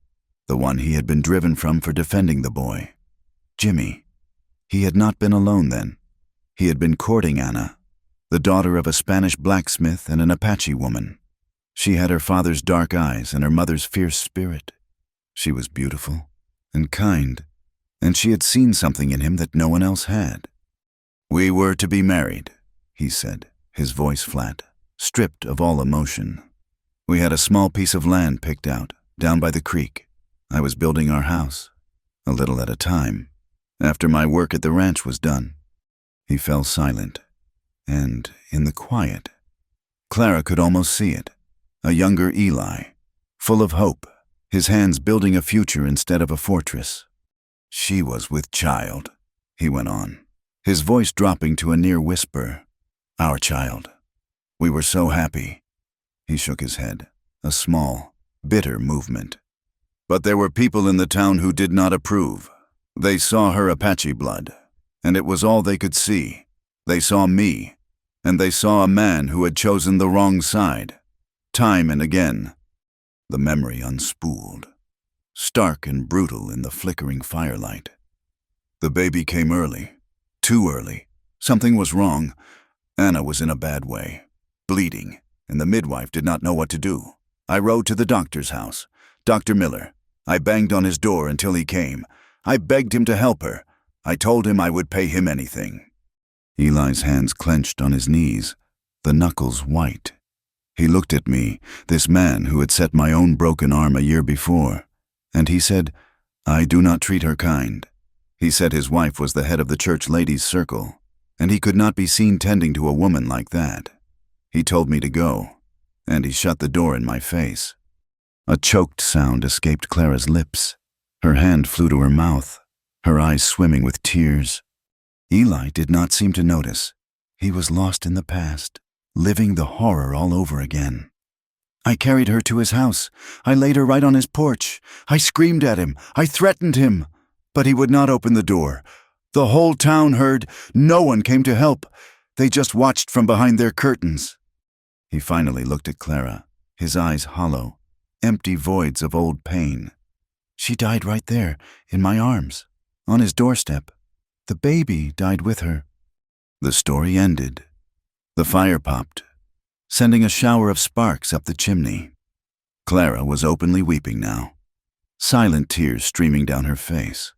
the one he had been driven from for defending the boy. Jimmy. He had not been alone then. He had been courting Anna, the daughter of a Spanish blacksmith and an Apache woman. She had her father's dark eyes and her mother's fierce spirit. She was beautiful and kind, and she had seen something in him that no one else had. "We were to be married," he said, his voice flat, stripped of all emotion. "We had a small piece of land picked out, down by the creek. I was building our house, a little at a time, after my work at the ranch was done." He fell silent, and in the quiet, Clara could almost see it, a younger Eli, full of hope, his hands building a future instead of a fortress. "She was with child," he went on, his voice dropping to a near whisper. "Our child. We were so happy." He shook his head, a small, bitter movement. "But there were people in the town who did not approve. They saw her Apache blood, and it was all they could see. They saw me, and they saw a man who had chosen the wrong side. Time and again." The memory unspooled, stark and brutal in the flickering firelight. "The baby came early, too early. Something was wrong. Anna was in a bad way, bleeding, and the midwife did not know what to do. I rode to the doctor's house, Dr. Miller. I banged on his door until he came. I begged him to help her. I told him I would pay him anything." Eli's hands clenched on his knees, the knuckles white. He looked at me, this man who had set my own broken arm a year before, and he said, "I do not treat her kind." He said his wife was the head of the church ladies' circle, and he could not be seen tending to a woman like that. He told me to go, and he shut the door in my face. A choked sound escaped Clara's lips. Her hand flew to her mouth, her eyes swimming with tears. Eli did not seem to notice. He was lost in the past, living the horror all over again. "I carried her to his house. I laid her right on his porch. I screamed at him. I threatened him. But he would not open the door. The whole town heard. No one came to help. They just watched from behind their curtains." He finally looked at Clara, his eyes hollow, empty voids of old pain. "She died right there, in my arms, on his doorstep. The baby died with her." The story ended. The fire popped, sending a shower of sparks up the chimney. Clara was openly weeping now, silent tears streaming down her face,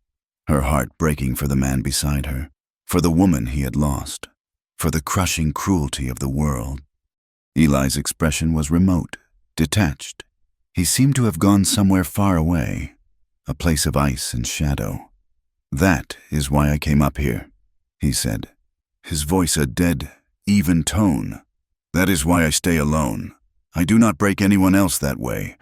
her heart breaking for the man beside her, for the woman he had lost, for the crushing cruelty of the world. Eli's expression was remote, detached. He seemed to have gone somewhere far away, a place of ice and shadow. "That is why I came up here," he said, his voice a dead, even tone. "That is why I stay alone. I do not break anyone else that way."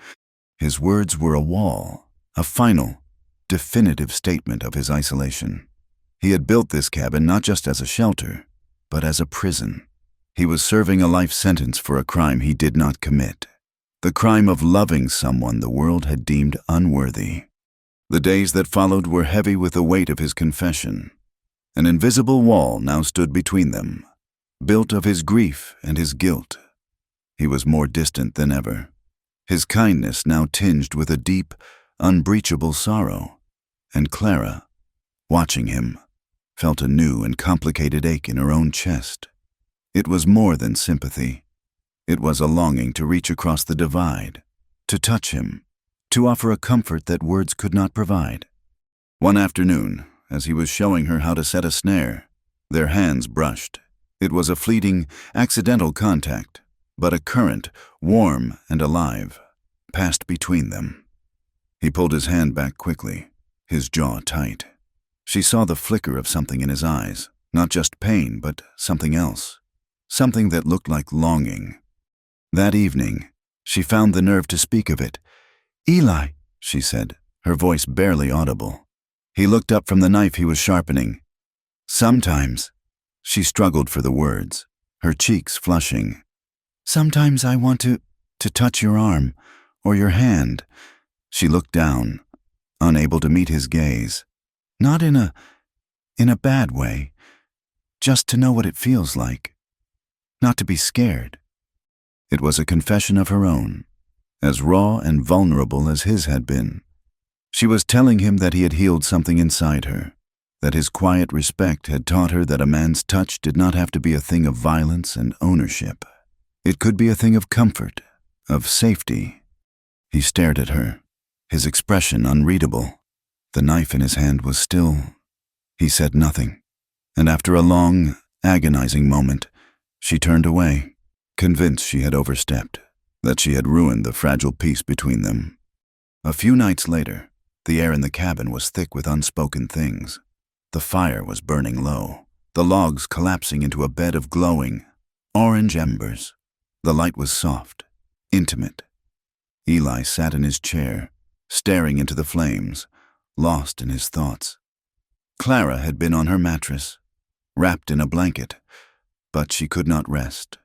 His words were a wall, a final, definitive statement of his isolation. He had built this cabin not just as a shelter, but as a prison. He was serving a life sentence for a crime he did not commit. The crime of loving someone the world had deemed unworthy. The days that followed were heavy with the weight of his confession. An invisible wall now stood between them, built of his grief and his guilt. He was more distant than ever, his kindness now tinged with a deep, unbreachable sorrow. And Clara, watching him, felt a new and complicated ache in her own chest. It was more than sympathy. It was a longing to reach across the divide, to touch him, to offer a comfort that words could not provide. One afternoon, as he was showing her how to set a snare, their hands brushed. It was a fleeting, accidental contact, but a current, warm and alive, passed between them. He pulled his hand back quickly, his jaw tight. She saw the flicker of something in his eyes, not just pain, but something else, something that looked like longing. That evening, she found the nerve to speak of it. "Eli," she said, her voice barely audible. He looked up from the knife he was sharpening. "Sometimes," she struggled for the words, her cheeks flushing. "Sometimes I want to touch your arm, or your hand." She looked down, unable to meet his gaze. "Not in a bad way, just to know what it feels like. Not to be scared." It was a confession of her own, as raw and vulnerable as his had been. She was telling him that he had healed something inside her, that his quiet respect had taught her that a man's touch did not have to be a thing of violence and ownership. It could be a thing of comfort, of safety. He stared at her, his expression unreadable. The knife in his hand was still. He said nothing, and after a long, agonizing moment, she turned away, convinced she had overstepped, that she had ruined the fragile peace between them. A few nights later, the air in the cabin was thick with unspoken things. The fire was burning low, the logs collapsing into a bed of glowing, orange embers. The light was soft, intimate. Eli sat in his chair, staring into the flames, lost in his thoughts. Clara had been on her mattress, wrapped in a blanket, but she could not rest.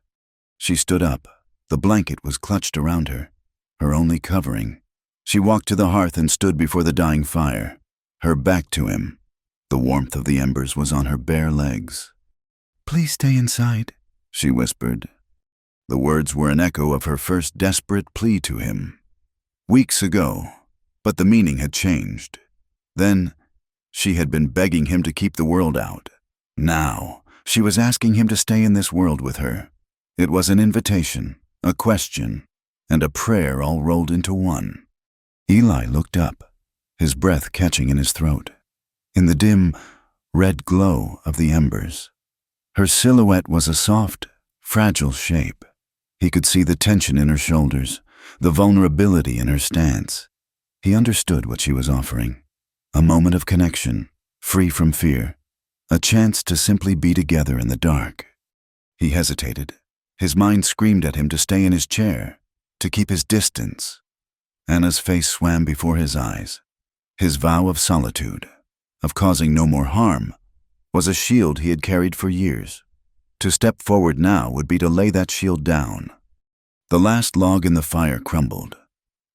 She stood up. The blanket was clutched around her, her only covering. She walked to the hearth and stood before the dying fire, her back to him. The warmth of the embers was on her bare legs. "Please stay inside," she whispered. The words were an echo of her first desperate plea to him. Weeks ago, but the meaning had changed. Then, she had been begging him to keep the world out. Now, she was asking him to stay in this world with her. It was an invitation, a question, and a prayer all rolled into one. Eli looked up, his breath catching in his throat. In the dim, red glow of the embers, her silhouette was a soft, fragile shape. He could see the tension in her shoulders, the vulnerability in her stance. He understood what she was offering. A moment of connection, free from fear, a chance to simply be together in the dark. He hesitated. His mind screamed at him to stay in his chair, to keep his distance. Anna's face swam before his eyes. His vow of solitude, of causing no more harm, was a shield he had carried for years. To step forward now would be to lay that shield down. The last log in the fire crumbled,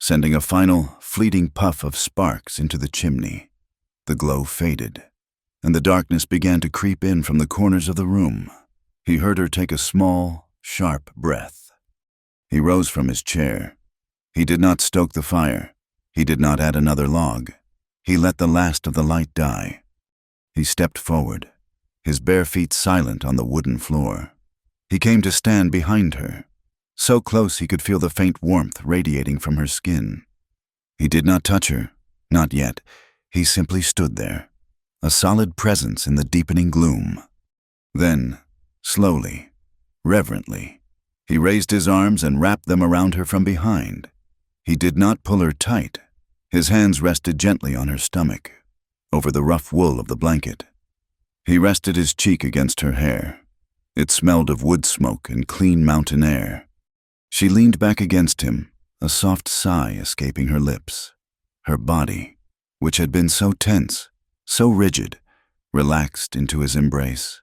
sending a final, fleeting puff of sparks into the chimney. The glow faded, and the darkness began to creep in from the corners of the room. He heard her take a small, sharp breath. He rose from his chair. He did not stoke the fire. He did not add another log. He let the last of the light die. He stepped forward, his bare feet silent on the wooden floor. He came to stand behind her, so close he could feel the faint warmth radiating from her skin. He did not touch her, not yet. He simply stood there, a solid presence in the deepening gloom. Then, slowly, reverently, he raised his arms and wrapped them around her from behind. He did not pull her tight. His hands rested gently on her stomach, over the rough wool of the blanket. He rested his cheek against her hair. It smelled of wood smoke and clean mountain air. She leaned back against him, a soft sigh escaping her lips. Her body, which had been so tense, so rigid, relaxed into his embrace.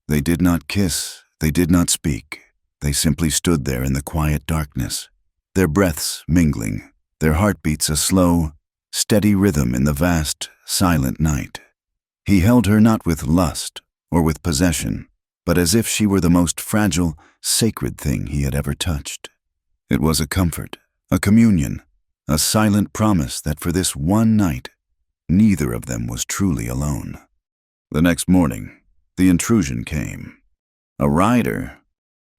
They did not kiss, they did not speak. They simply stood there in the quiet darkness, their breaths mingling, their heartbeats a slow, steady rhythm in the vast, silent night. He held her not with lust or with possession, but as if she were the most fragile, sacred thing he had ever touched. It was a comfort, a communion, a silent promise that for this one night, neither of them was truly alone. The next morning, the intrusion came. A rider.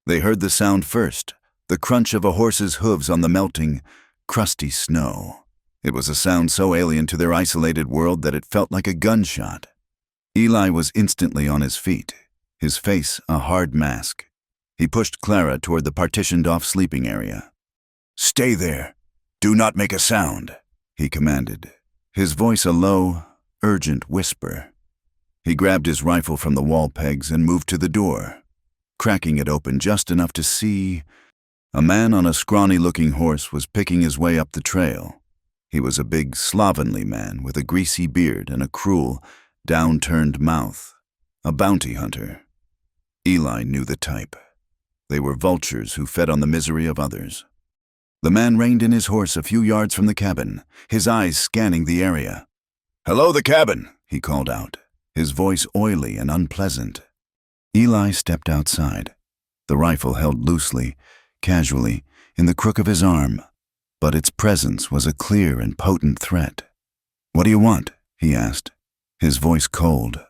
They heard the sound first, the crunch of a horse's hooves on the melting, crusty snow. It was a sound so alien to their isolated world that it felt like a gunshot. Eli was instantly on his feet, his face a hard mask. He pushed Clara toward the partitioned-off sleeping area. "Stay there. Do not make a sound," he commanded, his voice a low, urgent whisper. He grabbed his rifle from the wall pegs and moved to the door, cracking it open just enough to see. A man on a scrawny-looking horse was picking his way up the trail. He was a big, slovenly man with a greasy beard and a cruel, down-turned mouth. A bounty hunter. Eli knew the type. They were vultures who fed on the misery of others. The man reined in his horse a few yards from the cabin, his eyes scanning the area. "Hello, the cabin," he called out, his voice oily and unpleasant. Eli stepped outside, the rifle held loosely, casually, in the crook of his arm, but its presence was a clear and potent threat. "What do you want?" he asked, his voice cold.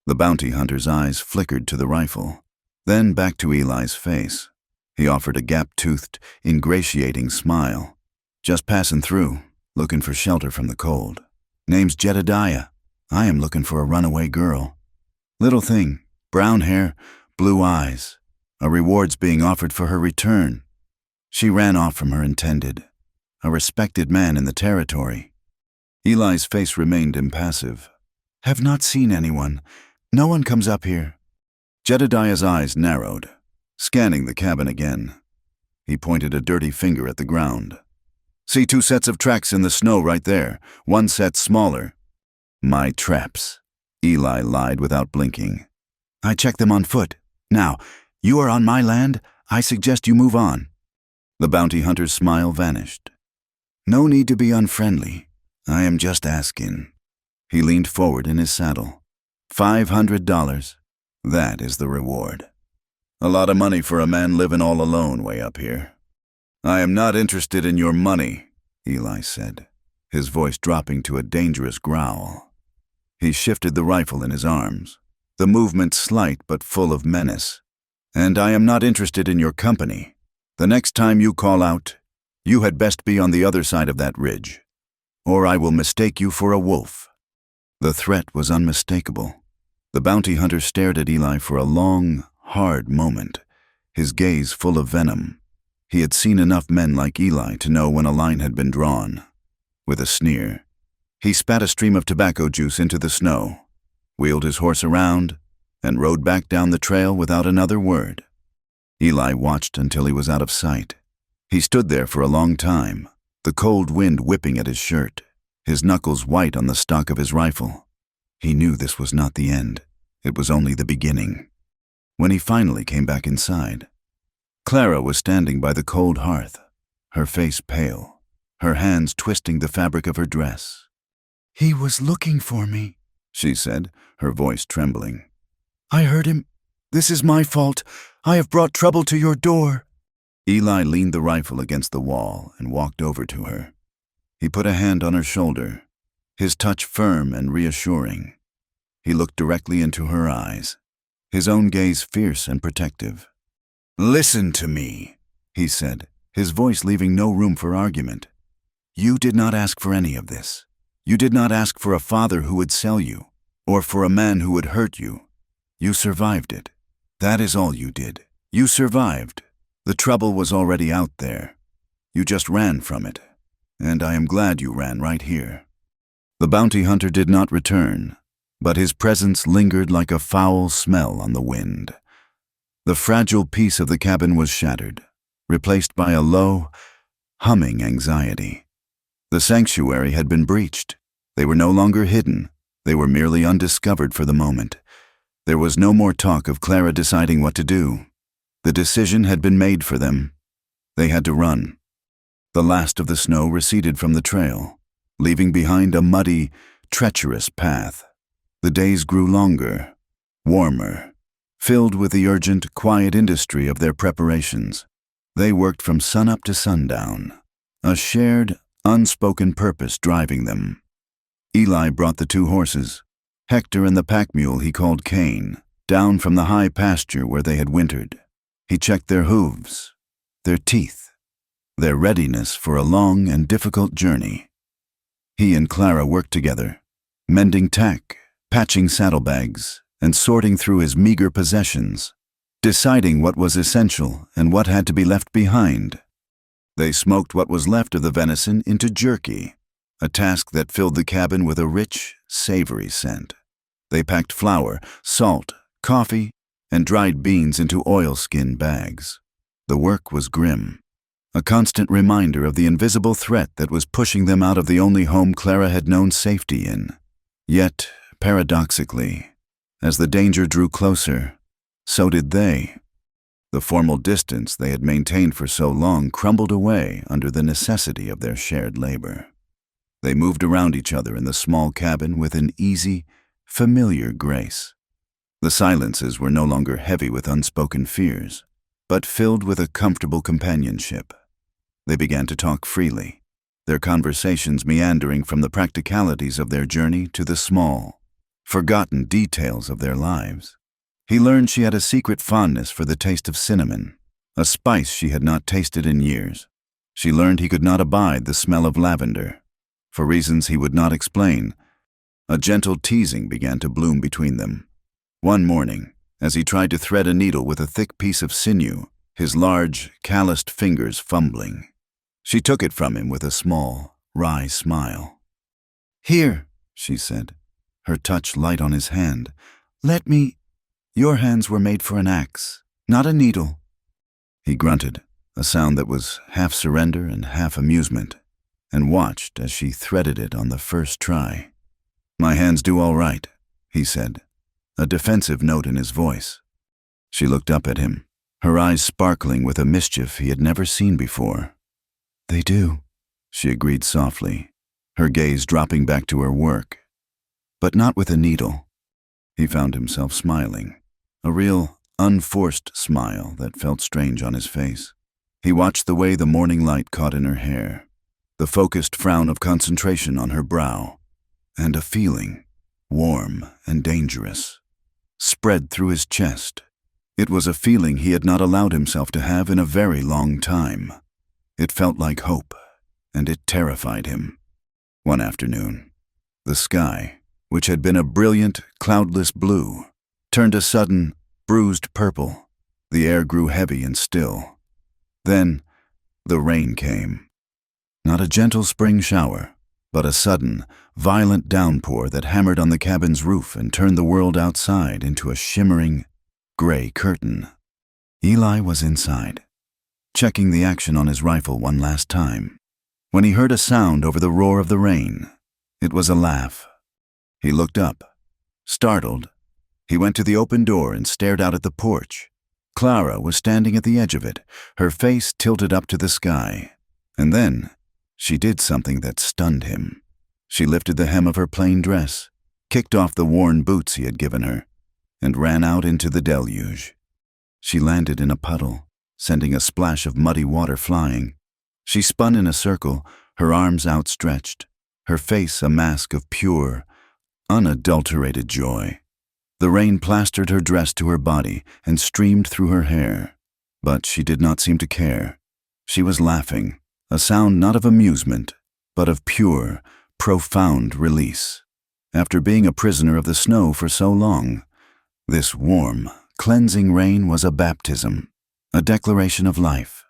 The bounty hunter's eyes flickered to the rifle, then back to Eli's face. He offered a gap-toothed, ingratiating smile. "Just passing through, looking for shelter from the cold. Name's Jedediah. I am looking for a runaway girl. Little thing, brown hair, blue eyes. A reward's being offered for her return. She ran off from her intended. A respected man in the territory." Eli's face remained impassive. "Have not seen anyone. No one comes up here." Jedediah's eyes narrowed, scanning the cabin again. He pointed a dirty finger at the ground. "See 2 sets of tracks in the snow right there, 1 set smaller." "My traps," Eli lied without blinking. "I checked them on foot. Now, you are on my land. I suggest you move on." The bounty hunter's smile vanished. "No need to be unfriendly. I am just asking." He leaned forward in his saddle. $500. That is the reward. A lot of money for a man living all alone way up here. "I am not interested in your money," Eli said, his voice dropping to a dangerous growl. He shifted the rifle in his arms, the movement slight but full of menace. "And I am not interested in your company. The next time you call out, you had best be on the other side of that ridge, or I will mistake you for a wolf." The threat was unmistakable. The bounty hunter stared at Eli for a long, hard moment, his gaze full of venom. He had seen enough men like Eli to know when a line had been drawn. With a sneer, he spat a stream of tobacco juice into the snow, wheeled his horse around, and rode back down the trail without another word. Eli watched until he was out of sight. He stood there for a long time, the cold wind whipping at his shirt, his knuckles white on the stock of his rifle. He knew this was not the end. It was only the beginning. When he finally came back inside, Clara was standing by the cold hearth, her face pale, her hands twisting the fabric of her dress. "He was looking for me," she said, her voice trembling. "I heard him. This is my fault. I have brought trouble to your door." Eli leaned the rifle against the wall and walked over to her. He put a hand on her shoulder, his touch firm and reassuring. He looked directly into her eyes, his own gaze fierce and protective. "Listen to me," he said, his voice leaving no room for argument. "You did not ask for any of this. You did not ask for a father who would sell you, or for a man who would hurt you. You survived it. That is all you did. You survived. The trouble was already out there. You just ran from it. And I am glad you ran right here." The bounty hunter did not return, but his presence lingered like a foul smell on the wind. The fragile peace of the cabin was shattered, replaced by a low, humming anxiety. The sanctuary had been breached. They were no longer hidden. They were merely undiscovered for the moment. There was no more talk of Clara deciding what to do. The decision had been made for them. They had to run. The last of the snow receded from the trail, leaving behind a muddy, treacherous path. The days grew longer, warmer, filled with the urgent, quiet industry of their preparations. They worked from sunup to sundown, a shared, unspoken purpose driving them. Eli brought the 2 horses, Hector and the pack mule he called Cain, down from the high pasture where they had wintered. He checked their hooves, their teeth, their readiness for a long and difficult journey. He and Clara worked together, mending tack, patching saddlebags, and sorting through his meager possessions, deciding what was essential and what had to be left behind. They smoked what was left of the venison into jerky, a task that filled the cabin with a rich, savory scent. They packed flour, salt, coffee, and dried beans into oilskin bags. The work was grim, a constant reminder of the invisible threat that was pushing them out of the only home Clara had known safety in. Yet, paradoxically, as the danger drew closer, so did they. The formal distance they had maintained for so long crumbled away under the necessity of their shared labor. They moved around each other in the small cabin with an easy, familiar grace. The silences were no longer heavy with unspoken fears, but filled with a comfortable companionship. They began to talk freely, their conversations meandering from the practicalities of their journey to the small, forgotten details of their lives. He learned she had a secret fondness for the taste of cinnamon, a spice she had not tasted in years. She learned he could not abide the smell of lavender. For reasons he would not explain, a gentle teasing began to bloom between them. One morning, as he tried to thread a needle with a thick piece of sinew, his large, calloused fingers fumbling, she took it from him with a small, wry smile. "Here," she said, her touch light on his hand. "Let me—" "Your hands were made for an axe, not a needle." He grunted, a sound that was half surrender and half amusement, and watched as she threaded it on the first try. "My hands do all right," he said, a defensive note in his voice. She looked up at him, her eyes sparkling with a mischief he had never seen before. "They do," she agreed softly, her gaze dropping back to her work. "But not with a needle." He found himself smiling, a real, unforced smile that felt strange on his face. He watched the way the morning light caught in her hair, the focused frown of concentration on her brow, and a feeling, warm and dangerous, spread through his chest. It was a feeling he had not allowed himself to have in a very long time. It felt like hope, and it terrified him. One afternoon, the sky, which had been a brilliant, cloudless blue, turned a sudden, bruised purple. The air grew heavy and still. Then, the rain came. Not a gentle spring shower, but a sudden, violent downpour that hammered on the cabin's roof and turned the world outside into a shimmering, gray curtain. Eli was inside, checking the action on his rifle one last time, when he heard a sound over the roar of the rain. It was a laugh. He looked up. Startled, he went to the open door and stared out at the porch. Clara was standing at the edge of it, her face tilted up to the sky. And then, she did something that stunned him. She lifted the hem of her plain dress, kicked off the worn boots he had given her, and ran out into the deluge. She landed in a puddle, sending a splash of muddy water flying. She spun in a circle, her arms outstretched, her face a mask of pure, unadulterated joy. The rain plastered her dress to her body and streamed through her hair, but she did not seem to care. She was laughing, a sound not of amusement, but of pure, profound release. After being a prisoner of the snow for so long, this warm, cleansing rain was a baptism, a declaration of life.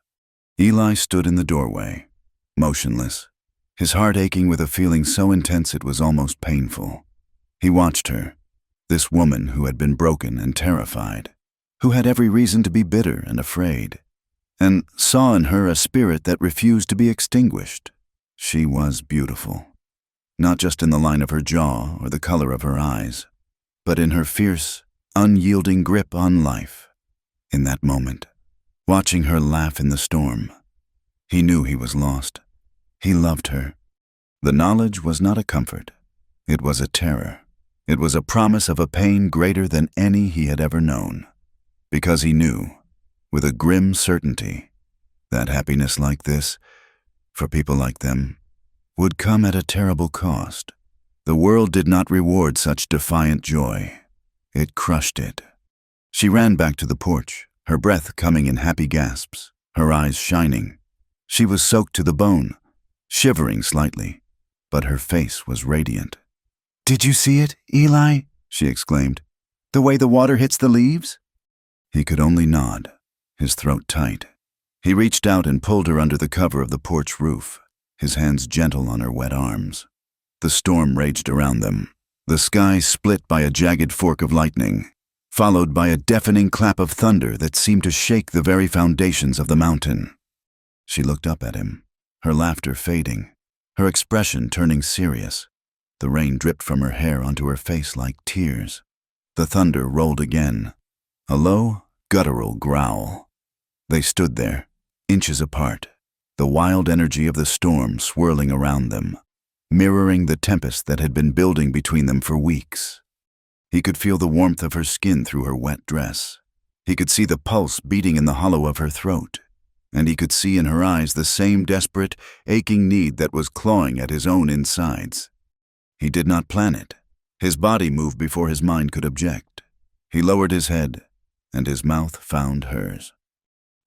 Eli stood in the doorway, motionless, his heart aching with a feeling so intense it was almost painful. He watched her, this woman who had been broken and terrified, who had every reason to be bitter and afraid, and saw in her a spirit that refused to be extinguished. She was beautiful. not just in the line of her jaw or the color of her eyes, but in her fierce, unyielding grip on life. In that moment, watching her laugh in the storm, he knew he was lost. He loved her. The knowledge was not a comfort. It was a terror. It was a promise of a pain greater than any he had ever known. Because he knew, with a grim certainty, that happiness like this, for people like them, would come at a terrible cost. The world did not reward such defiant joy. It crushed it. She ran back to the porch, her breath coming in happy gasps, her eyes shining. She was soaked to the bone, shivering slightly, but her face was radiant. "Did you see it, Eli?" she exclaimed. "The way the water hits the leaves?" He could only nod, his throat tight. He reached out and pulled her under the cover of the porch roof, his hands gentle on her wet arms. The storm raged around them, the sky split by a jagged fork of lightning, followed by a deafening clap of thunder that seemed to shake the very foundations of the mountain. She looked up at him, her laughter fading, her expression turning serious. The rain dripped from her hair onto her face like tears. The thunder rolled again, a low, guttural growl. They stood there, inches apart, the wild energy of the storm swirling around them, mirroring the tempest that had been building between them for weeks. He could feel the warmth of her skin through her wet dress. He could see the pulse beating in the hollow of her throat, and he could see in her eyes the same desperate, aching need that was clawing at his own insides. He did not plan it. His body moved before his mind could object. He lowered his head, and his mouth found hers.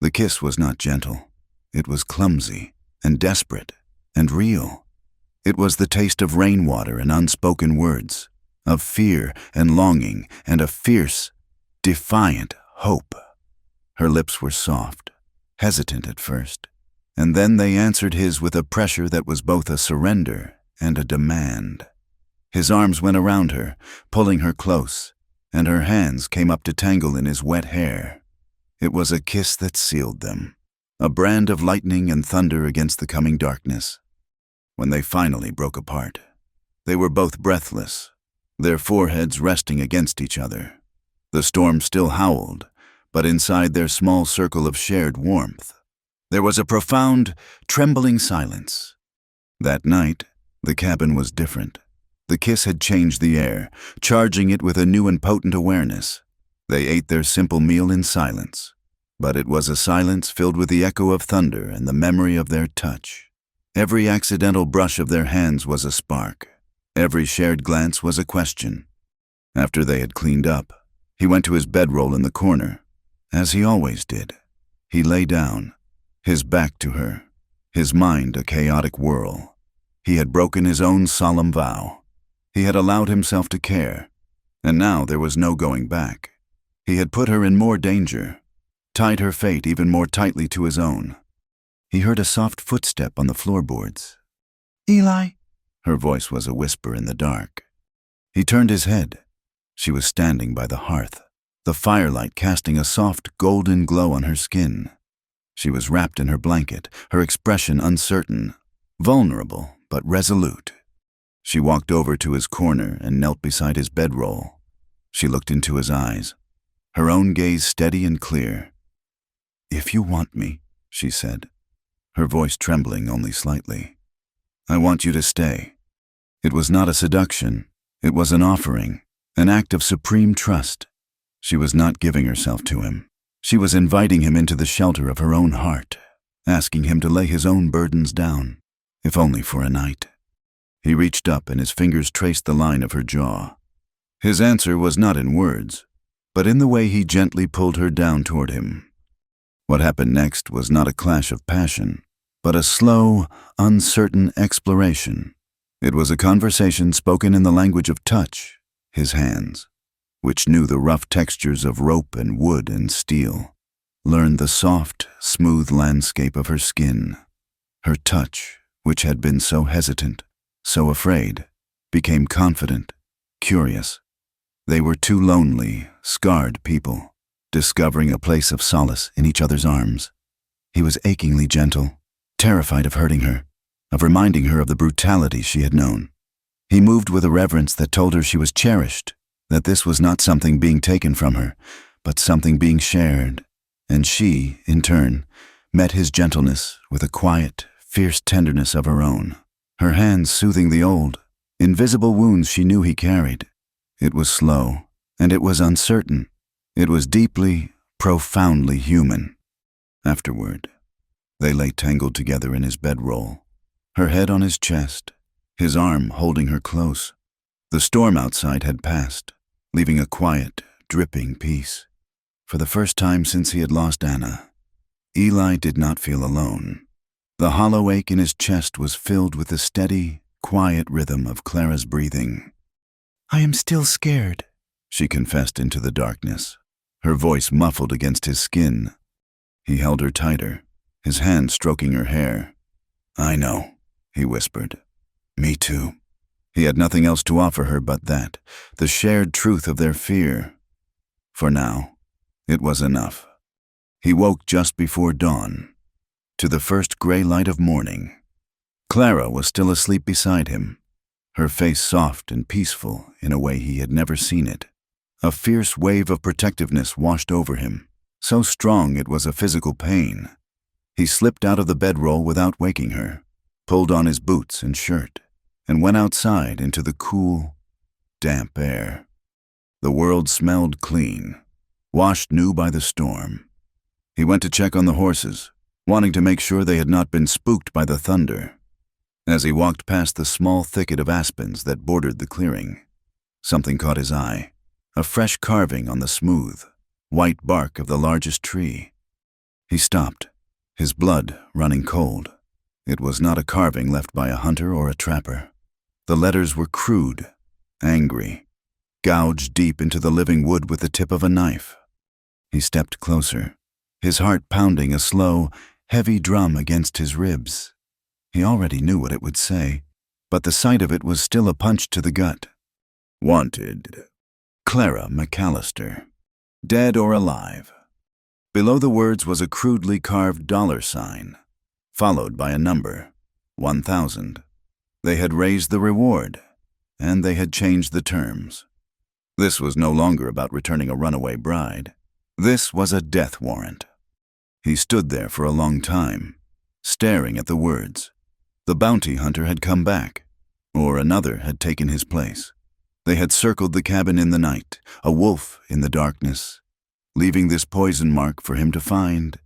The kiss was not gentle. It was clumsy and desperate and real. It was the taste of rainwater and unspoken words, of fear and longing and a fierce, defiant hope. Her lips were soft, hesitant at first, and then they answered his with a pressure that was both a surrender and a demand. His arms went around her, pulling her close, and her hands came up to tangle in his wet hair. It was a kiss that sealed them, a brand of lightning and thunder against the coming darkness. When they finally broke apart, they were both breathless, their foreheads resting against each other. The storm still howled, but inside their small circle of shared warmth, there was a profound, trembling silence. That night, the cabin was different. The kiss had changed the air, charging it with a new and potent awareness. They ate their simple meal in silence, but it was a silence filled with the echo of thunder and the memory of their touch. Every accidental brush of their hands was a spark. Every shared glance was a question. After they had cleaned up, he went to his bedroll in the corner, as he always did. He lay down, his back to her, his mind a chaotic whirl. He had broken his own solemn vow. He had allowed himself to care, and now there was no going back. He had put her in more danger, tied her fate even more tightly to his own. He heard a soft footstep on the floorboards. "Eli?" Her voice was a whisper in the dark. He turned his head. She was standing by the hearth, the firelight casting a soft golden glow on her skin. She was wrapped in her blanket, her expression uncertain, vulnerable but resolute. She walked over to his corner and knelt beside his bedroll. She looked into his eyes, her own gaze steady and clear. "If you want me," she said, her voice trembling only slightly, "I want you to stay." It was not a seduction. It was an offering, an act of supreme trust. She was not giving herself to him. She was inviting him into the shelter of her own heart, asking him to lay his own burdens down, if only for a night. He reached up and his fingers traced the line of her jaw. His answer was not in words, but in the way he gently pulled her down toward him. What happened next was not a clash of passion, but a slow, uncertain exploration. It was a conversation spoken in the language of touch, his hands, which knew the rough textures of rope and wood and steel, learned the soft, smooth landscape of her skin. Her touch, which had been so hesitant, so afraid, became confident, curious. They were two lonely, scarred people, discovering a place of solace in each other's arms. He was achingly gentle, terrified of hurting her, of reminding her of the brutality she had known. He moved with a reverence that told her she was cherished, that this was not something being taken from her, but something being shared. And she, in turn, met his gentleness with a quiet, fierce tenderness of her own, her hands soothing the old, invisible wounds she knew he carried. It was slow, and it was uncertain. It was deeply, profoundly human. Afterward, they lay tangled together in his bedroll, her head on his chest, his arm holding her close. The storm outside had passed, leaving a quiet, dripping peace. For the first time since he had lost Anna, Eli did not feel alone. The hollow ache in his chest was filled with the steady, quiet rhythm of Clara's breathing. "I am still scared," she confessed into the darkness, her voice muffled against his skin. He held her tighter, his hand stroking her hair. "I know," he whispered. "Me too." He had nothing else to offer her but that, the shared truth of their fear. For now, it was enough. He woke just before dawn, to the first gray light of morning. Clara was still asleep beside him, her face soft and peaceful in a way he had never seen it. A fierce wave of protectiveness washed over him, so strong it was a physical pain. He slipped out of the bedroll without waking her, pulled on his boots and shirt, and went outside into the cool, damp air. The world smelled clean, washed new by the storm. He went to check on the horses, wanting to make sure they had not been spooked by the thunder. As he walked past the small thicket of aspens that bordered the clearing, something caught his eye, a fresh carving on the smooth, white bark of the largest tree. He stopped, his blood running cold. It was not a carving left by a hunter or a trapper. The letters were crude, angry, gouged deep into the living wood with the tip of a knife. He stepped closer, his heart pounding a slow, heavy drum against his ribs. He already knew what it would say, but the sight of it was still a punch to the gut. Wanted, Clara McAllister, dead or alive. Below the words was a crudely carved $sign, followed by a number, 1,000. They had raised the reward, and they had changed the terms. This was no longer about returning a runaway bride. This was a death warrant. He stood there for a long time, staring at the words. The bounty hunter had come back, or another had taken his place. They had circled the cabin in the night, a wolf in the darkness, leaving this poison mark for him to find.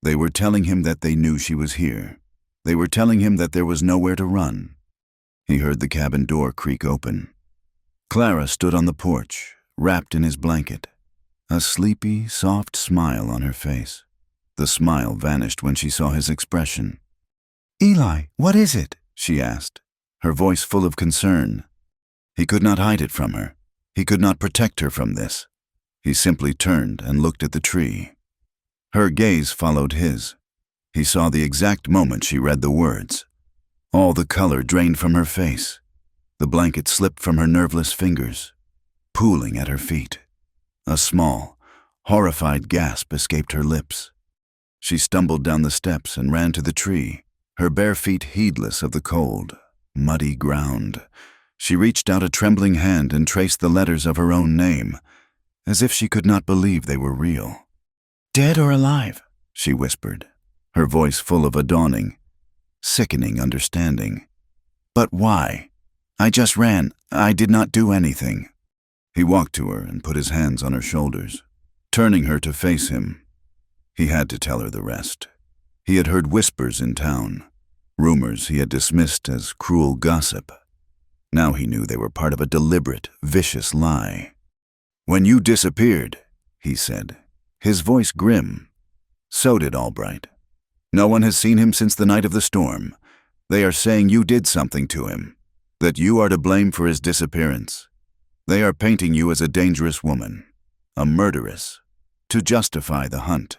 They were telling him that they knew she was here. They were telling him that there was nowhere to run. He heard the cabin door creak open. Clara stood on the porch, wrapped in his blanket, a sleepy, soft smile on her face. The smile vanished when she saw his expression. "Eli, what is it?" she asked, her voice full of concern. He could not hide it from her. He could not protect her from this. He simply turned and looked at the tree. Her gaze followed his. He saw the exact moment she read the words. All the color drained from her face. The blanket slipped from her nerveless fingers, pooling at her feet. A small, horrified gasp escaped her lips. She stumbled down the steps and ran to the tree, her bare feet heedless of the cold, muddy ground. She reached out a trembling hand and traced the letters of her own name, as if she could not believe they were real. "Dead or alive?" she whispered, her voice full of a dawning, sickening understanding. "But why? I just ran. I did not do anything." He walked to her and put his hands on her shoulders, turning her to face him. He had to tell her the rest. He had heard whispers in town, rumors he had dismissed as cruel gossip. Now he knew they were part of a deliberate, vicious lie. "When you disappeared," he said, his voice grim. "So did Albright. No one has seen him since the night of the storm. They are saying you did something to him, that you are to blame for his disappearance. They are painting you as a dangerous woman, a murderess, to justify the hunt."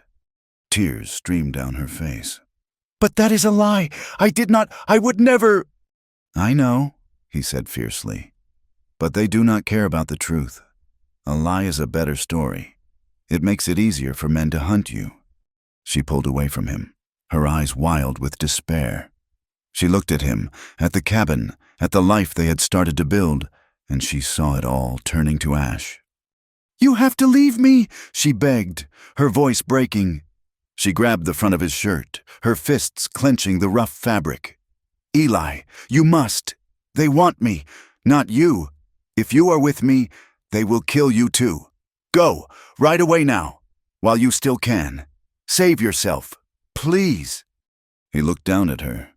Tears streamed down her face. "But that is a lie. I would never—" "I know," he said fiercely, "but they do not care about the truth. A lie is a better story. It makes it easier for men to hunt you." She pulled away from him, her eyes wild with despair. She looked at him, at the cabin, at the life they had started to build, and she saw it all turning to ash. "You have to leave me," she begged, her voice breaking. She grabbed the front of his shirt, her fists clenching the rough fabric. "Eli, you must. They want me, not you. If you are with me, they will kill you too. Go, right away now, while you still can. Save yourself, please." He looked down at her,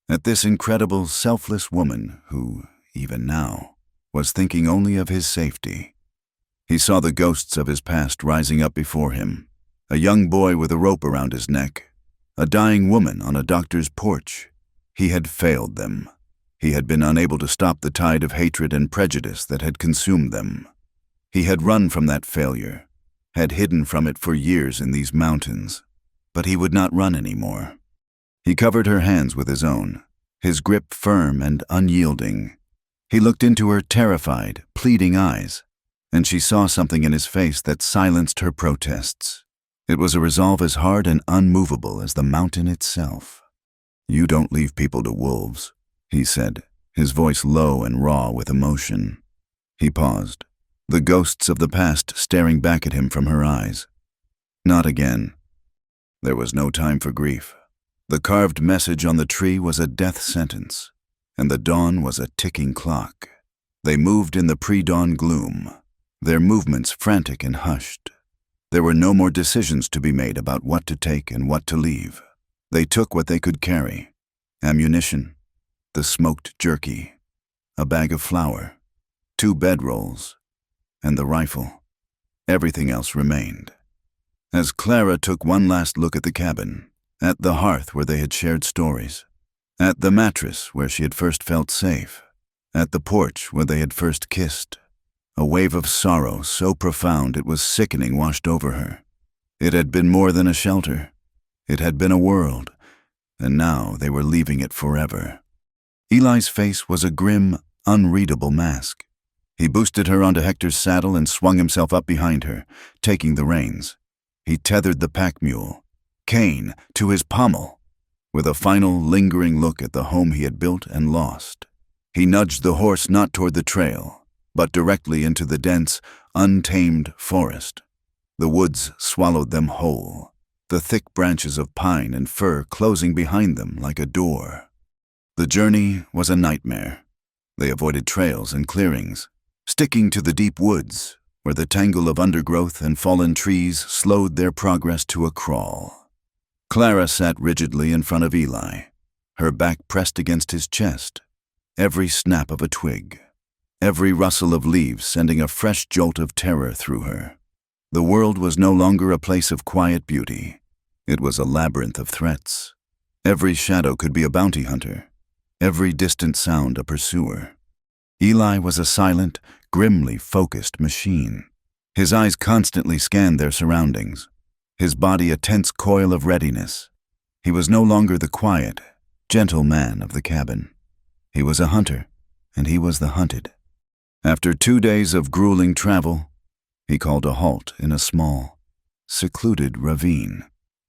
at this incredible, selfless woman who, even now, was thinking only of his safety. He saw the ghosts of his past rising up before him, a young boy with a rope around his neck, a dying woman on a doctor's porch. He had failed them. He had been unable to stop the tide of hatred and prejudice that had consumed them. He had run from that failure, had hidden from it for years in these mountains, but he would not run anymore. He covered her hands with his own, his grip firm and unyielding. He looked into her terrified, pleading eyes, and she saw something in his face that silenced her protests. It was a resolve as hard and unmovable as the mountain itself. "You don't leave people to wolves," he said, his voice low and raw with emotion. He paused, the ghosts of the past staring back at him from her eyes. Not again. There was no time for grief. The carved message on the tree was a death sentence, and the dawn was a ticking clock. They moved in the pre-dawn gloom, their movements frantic and hushed. There were no more decisions to be made about what to take and what to leave. They took what they could carry: ammunition, the smoked jerky, a bag of flour, 2 bedrolls, and the rifle. Everything else remained. As Clara took one last look at the cabin, at the hearth where they had shared stories, at the mattress where she had first felt safe, at the porch where they had first kissed, a wave of sorrow so profound it was sickening washed over her. It had been more than a shelter. It had been a world, and now they were leaving it forever. Eli's face was a grim, unreadable mask. He boosted her onto Hector's saddle and swung himself up behind her, taking the reins. He tethered the pack mule, Cain, to his pommel. With a final, lingering look at the home he had built and lost, he nudged the horse not toward the trail, but directly into the dense, untamed forest. The woods swallowed them whole, the thick branches of pine and fir closing behind them like a door. The journey was a nightmare. They avoided trails and clearings, sticking to the deep woods, where the tangle of undergrowth and fallen trees slowed their progress to a crawl. Clara sat rigidly in front of Eli, her back pressed against his chest, every snap of a twig, every rustle of leaves sending a fresh jolt of terror through her. The world was no longer a place of quiet beauty. It was a labyrinth of threats. Every shadow could be a bounty hunter, every distant sound a pursuer. Eli was a silent, grimly focused machine. His eyes constantly scanned their surroundings, his body a tense coil of readiness. He was no longer the quiet, gentle man of the cabin. He was a hunter, and he was the hunted. After 2 days of grueling travel, he called a halt in a small, secluded ravine.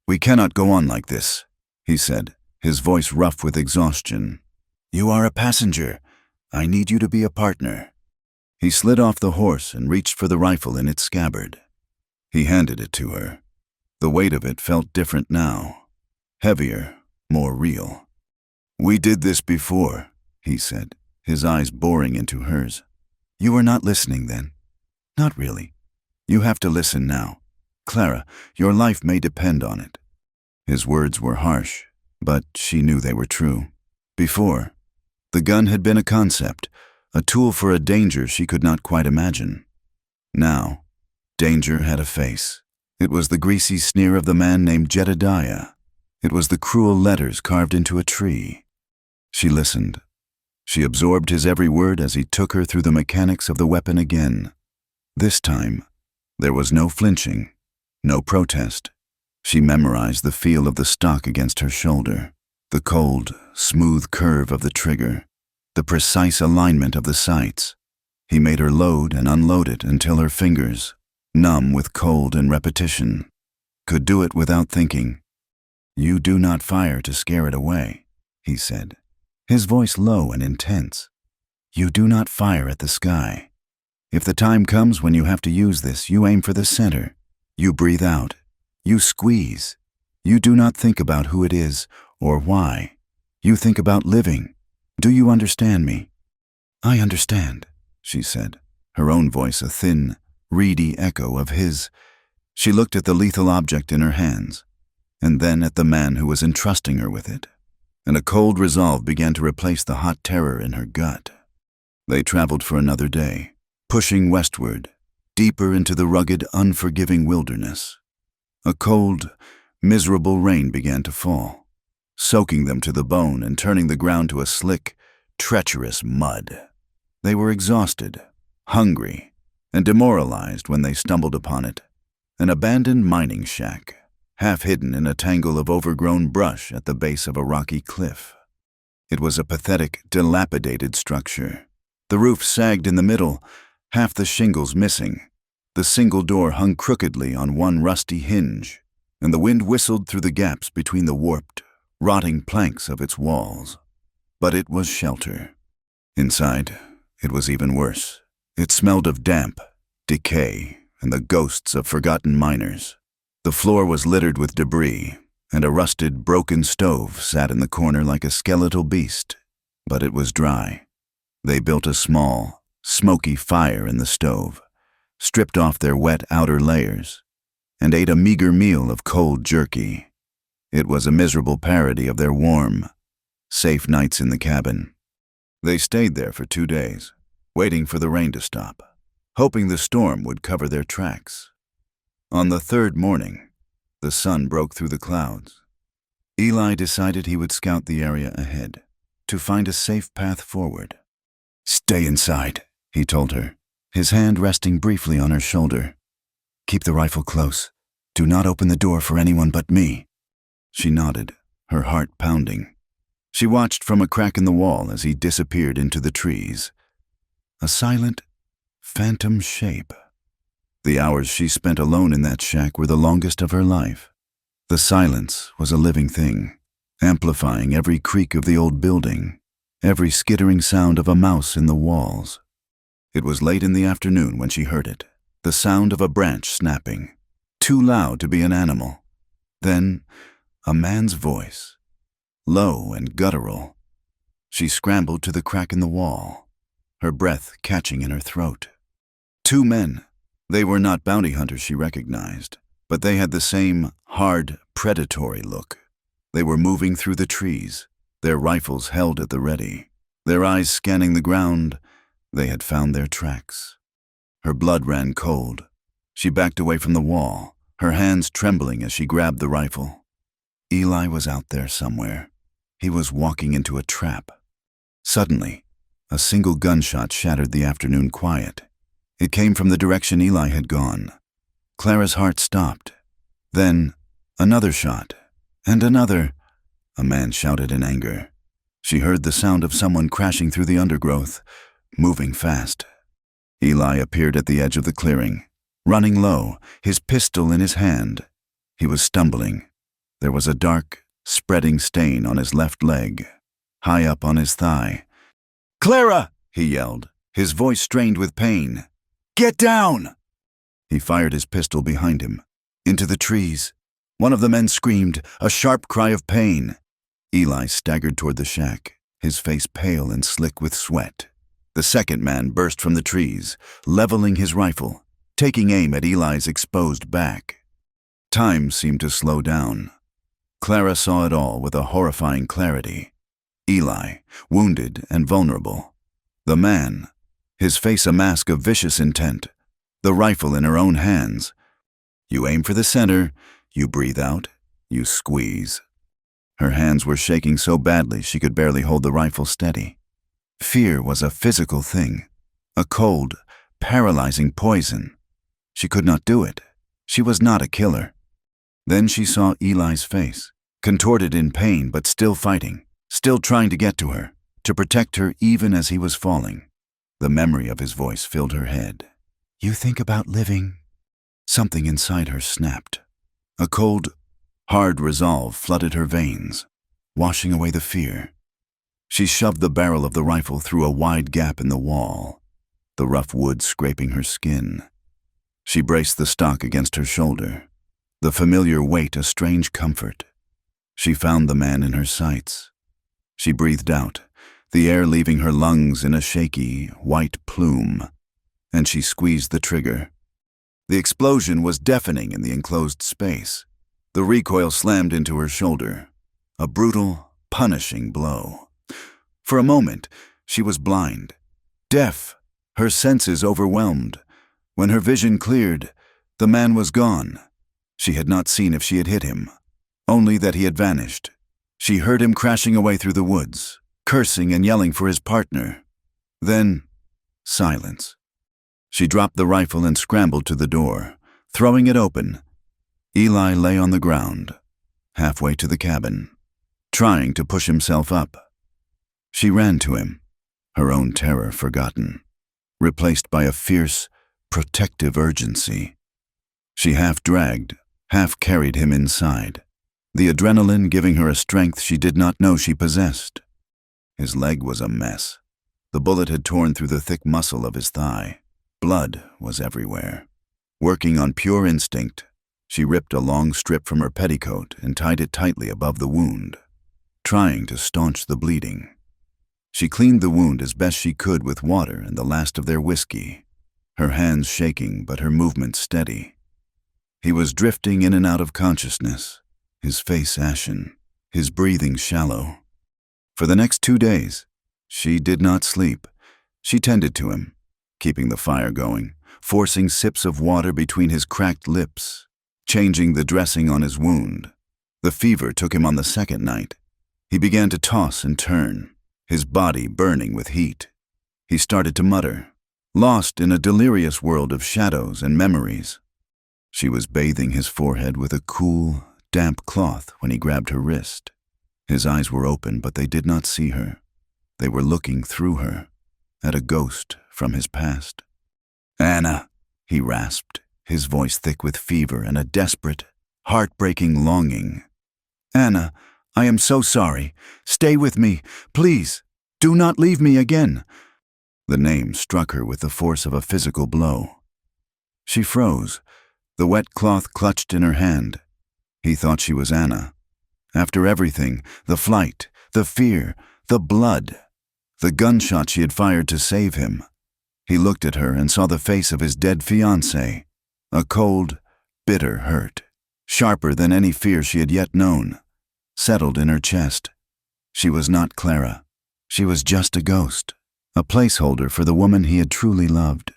"We cannot go on like this," he said, his voice rough with exhaustion. "You are a passenger. I need you to be a partner." He slid off the horse and reached for the rifle in its scabbard. He handed it to her. The weight of it felt different now, heavier, more real. "We did this before," he said, his eyes boring into hers. "You were not listening then." "Not really. You have to listen now. Clara, your life may depend on it." His words were harsh, but she knew they were true. Before, the gun had been a concept, a tool for a danger she could not quite imagine. Now, danger had a face. It was the greasy sneer of the man named Jedediah. It was the cruel letters carved into a tree. She listened. She absorbed his every word as he took her through the mechanics of the weapon again. This time, there was no flinching, no protest. She memorized the feel of the stock against her shoulder, the cold, smooth curve of the trigger, the precise alignment of the sights. He made her load and unload it until her fingers, numb with cold and repetition, could do it without thinking. "You do not fire to scare it away," he said, his voice low and intense. You do not fire at the sky. If the time comes when you have to use this, you aim for the center. You breathe out. You squeeze. You do not think about who it is or why. You think about living. Do you understand me? I understand, she said, her own voice a thin, reedy echo of his. She looked at the lethal object in her hands, and then at the man who was entrusting her with it, and a cold resolve began to replace the hot terror in her gut. They traveled for another day, pushing westward, deeper into the rugged, unforgiving wilderness. A cold, miserable rain began to fall, soaking them to the bone and turning the ground to a slick, treacherous mud. They were exhausted, hungry, and demoralized when they stumbled upon it, an abandoned mining shack, half hidden in a tangle of overgrown brush at the base of a rocky cliff. It was a pathetic, dilapidated structure. The roof sagged in the middle, half the shingles missing. The single door hung crookedly on one rusty hinge, and the wind whistled through the gaps between the warped, rotting planks of its walls. But it was shelter. Inside, it was even worse. It smelled of damp, decay, and the ghosts of forgotten miners. The floor was littered with debris, and a rusted, broken stove sat in the corner like a skeletal beast, but it was dry. They built a small, smoky fire in the stove, stripped off their wet outer layers, and ate a meager meal of cold jerky. It was a miserable parody of their warm, safe nights in the cabin. They stayed there for 2 days, waiting for the rain to stop, hoping the storm would cover their tracks. On the third morning, the sun broke through the clouds. Eli decided he would scout the area ahead, to find a safe path forward. Stay inside, he told her, his hand resting briefly on her shoulder. Keep the rifle close. Do not open the door for anyone but me. She nodded, her heart pounding. She watched from a crack in the wall as he disappeared into the trees. A silent, phantom shape. The hours she spent alone in that shack were the longest of her life. The silence was a living thing, amplifying every creak of the old building, every skittering sound of a mouse in the walls. It was late in the afternoon when she heard it, the sound of a branch snapping, too loud to be an animal. Then, a man's voice, low and guttural. She scrambled to the crack in the wall, her breath catching in her throat. 2 men. They were not bounty hunters she recognized, but they had the same hard, predatory look. They were moving through the trees, their rifles held at the ready, their eyes scanning the ground. They had found their tracks. Her blood ran cold. She backed away from the wall, her hands trembling as she grabbed the rifle. Eli was out there somewhere. He was walking into a trap. Suddenly, a single gunshot shattered the afternoon quiet. It came from the direction Eli had gone. Clara's heart stopped. Then, another shot, and another. A man shouted in anger. She heard the sound of someone crashing through the undergrowth, moving fast. Eli appeared at the edge of the clearing, running low, his pistol in his hand. He was stumbling. There was a dark, spreading stain on his left leg, high up on his thigh. "Clara!" he yelled, his voice strained with pain. "Get down!" He fired his pistol behind him, into the trees. One of the men screamed, a sharp cry of pain. Eli staggered toward the shack, his face pale and slick with sweat. The second man burst from the trees, leveling his rifle, taking aim at Eli's exposed back. Time seemed to slow down. Clara saw it all with a horrifying clarity. Eli, wounded and vulnerable. The man, his face a mask of vicious intent, the rifle in her own hands. You aim for the center, you breathe out, you squeeze. Her hands were shaking so badly she could barely hold the rifle steady. Fear was a physical thing, a cold, paralyzing poison. She could not do it. She was not a killer. Then she saw Eli's face, contorted in pain but still fighting, still trying to get to her, to protect her even as he was falling. The memory of his voice filled her head. "You think about living?" Something inside her snapped. A cold, hard resolve flooded her veins, washing away the fear. She shoved the barrel of the rifle through a wide gap in the wall, the rough wood scraping her skin. She braced the stock against her shoulder, the familiar weight a strange comfort. She found the man in her sights. She breathed out, the air leaving her lungs in a shaky, white plume, and she squeezed the trigger. The explosion was deafening in the enclosed space. The recoil slammed into her shoulder, a brutal, punishing blow. For a moment, she was blind, deaf, her senses overwhelmed. When her vision cleared, the man was gone. She had not seen if she had hit him, only that he had vanished. She heard him crashing away through the woods, cursing and yelling for his partner. Then, silence. She dropped the rifle and scrambled to the door, throwing it open. Eli lay on the ground, halfway to the cabin, trying to push himself up. She ran to him, her own terror forgotten, replaced by a fierce, protective urgency. She half dragged, half carried him inside, the adrenaline giving her a strength she did not know she possessed. His leg was a mess. The bullet had torn through the thick muscle of his thigh. Blood was everywhere. Working on pure instinct, she ripped a long strip from her petticoat and tied it tightly above the wound, trying to staunch the bleeding. She cleaned the wound as best she could with water and the last of their whiskey, her hands shaking but her movements steady. He was drifting in and out of consciousness, his face ashen, his breathing shallow. For the next 2 days, she did not sleep. She tended to him, keeping the fire going, forcing sips of water between his cracked lips, changing the dressing on his wound. The fever took him on the second night. He began to toss and turn, his body burning with heat. He started to mutter, lost in a delirious world of shadows and memories. She was bathing his forehead with a cool, damp cloth when he grabbed her wrist. His eyes were open, but they did not see her. They were looking through her, at a ghost from his past. "Anna," he rasped, his voice thick with fever and a desperate, heartbreaking longing. "Anna, I am so sorry. Stay with me, please. Do not leave me again." The name struck her with the force of a physical blow. She froze, the wet cloth clutched in her hand. He thought she was Anna. After everything, the flight, the fear, the blood, the gunshot she had fired to save him. He looked at her and saw the face of his dead fiancé, a cold, bitter hurt, sharper than any fear she had yet known, settled in her chest. She was not Clara. She was just a ghost, a placeholder for the woman he had truly loved.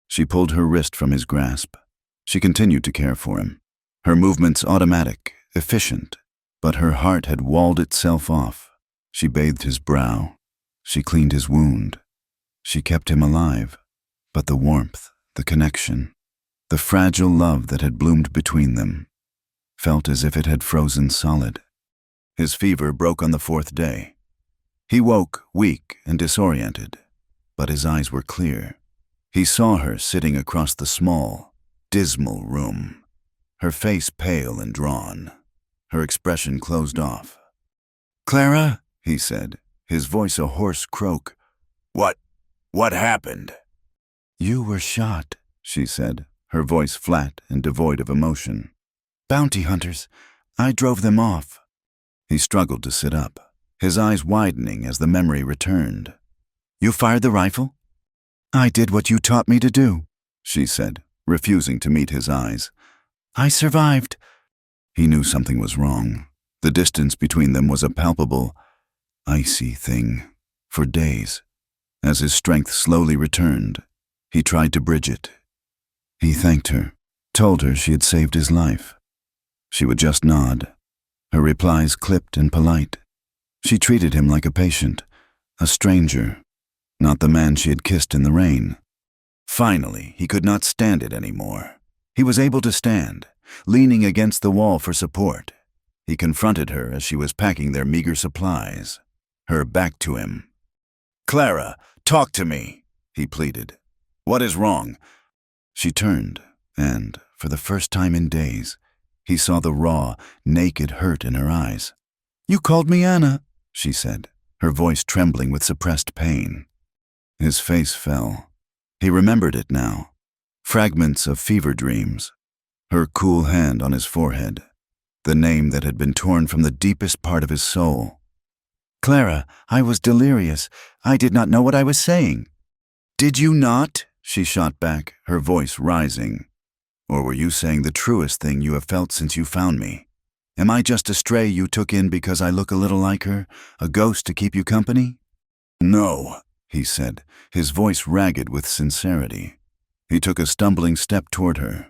She pulled her wrist from his grasp. She continued to care for him, her movements automatic, efficient, but her heart had walled itself off. She bathed his brow. She cleaned his wound. She kept him alive, but the warmth, the connection, the fragile love that had bloomed between them, felt as if it had frozen solid. His fever broke on the 4th day. He woke, weak and disoriented, but his eyes were clear. He saw her sitting across the small, dismal room, her face pale and drawn, her expression closed off. "Clara," he said, his voice a hoarse croak. What happened?" "You were shot," she said, her voice flat and devoid of emotion. "Bounty hunters. I drove them off." He struggled to sit up, his eyes widening as the memory returned. "You fired the rifle?" "I did what you taught me to do," she said, refusing to meet his eyes. "I survived." He knew something was wrong. The distance between them was a palpable, icy thing, for days. As his strength slowly returned, he tried to bridge it. He thanked her, told her she had saved his life. She would just nod, her replies clipped and polite. She treated him like a patient, a stranger, not the man she had kissed in the rain. Finally, he could not stand it anymore. He was able to stand, leaning against the wall for support. He confronted her as she was packing their meager supplies, her back to him. "Clara, talk to me," he pleaded. "What is wrong?" She turned, and, for the first time in days, he saw the raw, naked hurt in her eyes. "You called me Anna," she said, her voice trembling with suppressed pain. His face fell. He remembered it now. Fragments of fever dreams. Her cool hand on his forehead. The name that had been torn from the deepest part of his soul. Clara, I was delirious. I did not know what I was saying. Did you not? She shot back, her voice rising. Or were you saying the truest thing you have felt since you found me? Am I just a stray you took in because I look a little like her, a ghost to keep you company? No, he said, his voice ragged with sincerity. He took a stumbling step toward her.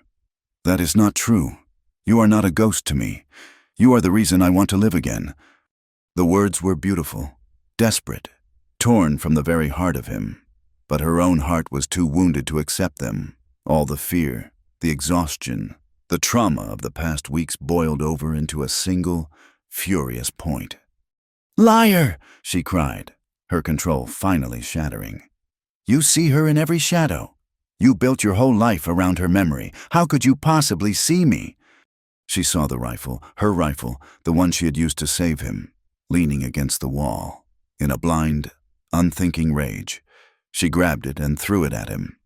That is not true. You are not a ghost to me. You are the reason I want to live again. The words were beautiful, desperate, torn from the very heart of him. But her own heart was too wounded to accept them. All the fear, the exhaustion, the trauma of the past weeks boiled over into a single, furious point. Liar! She cried, her control finally shattering. You see her in every shadow. You built your whole life around her memory. How could you possibly see me? She saw the rifle, her rifle, the one she had used to save him, leaning against the wall. In a blind, unthinking rage, she grabbed it and threw it at him.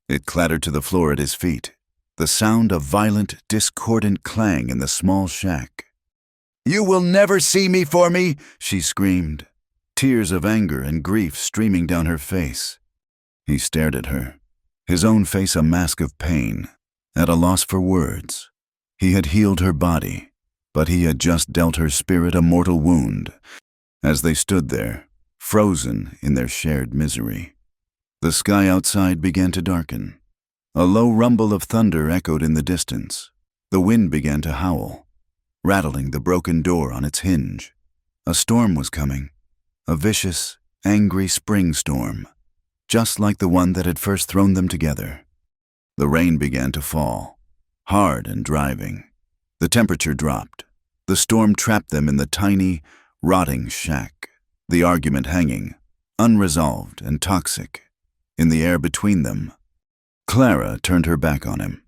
It clattered to the floor at his feet, the sound of violent, discordant clang in the small shack. You will never see me for me, she screamed, tears of anger and grief streaming down her face. He stared at her, his own face a mask of pain, at a loss for words. He had healed her body, but he had just dealt her spirit a mortal wound. As they stood there, frozen in their shared misery, the sky outside began to darken. A low rumble of thunder echoed in the distance. The wind began to howl, rattling the broken door on its hinge. A storm was coming, a vicious, angry spring storm, just like the one that had first thrown them together. The rain began to fall, hard and driving. The temperature dropped. The storm trapped them in the tiny, rotting shack, the argument hanging, unresolved and toxic, in the air between them. Clara turned her back on him,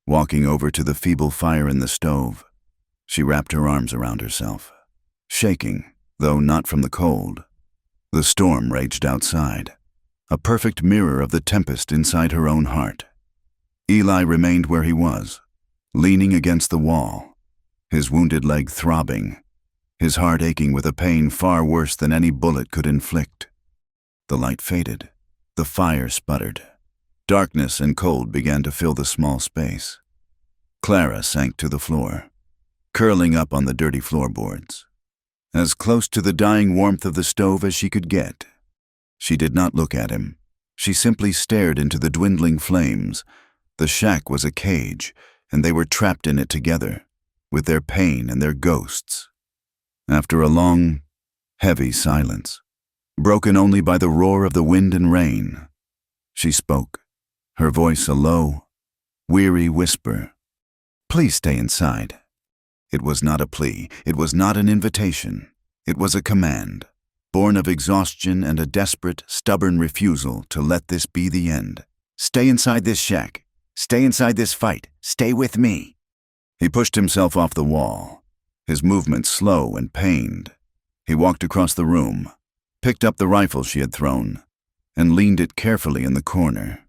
walking over to the feeble fire in the stove. She wrapped her arms around herself, shaking, though not from the cold. The storm raged outside, a perfect mirror of the tempest inside her own heart. Eli remained where he was, leaning against the wall, his wounded leg throbbing, his heart aching with a pain far worse than any bullet could inflict. The light faded. The fire sputtered. Darkness and cold began to fill the small space. Clara sank to the floor, curling up on the dirty floorboards, as close to the dying warmth of the stove as she could get. She did not look at him. She simply stared into the dwindling flames. The shack was a cage, and they were trapped in it together, with their pain and their ghosts. After a long, heavy silence, broken only by the roar of the wind and rain, she spoke, her voice a low, weary whisper. Please stay inside. It was not a plea. It was not an invitation. It was a command, born of exhaustion and a desperate, stubborn refusal to let this be the end. Stay inside this shack. Stay inside this fight. Stay with me. He pushed himself off the wall, his movements slow and pained. He walked across the room, picked up the rifle she had thrown, and leaned it carefully in the corner.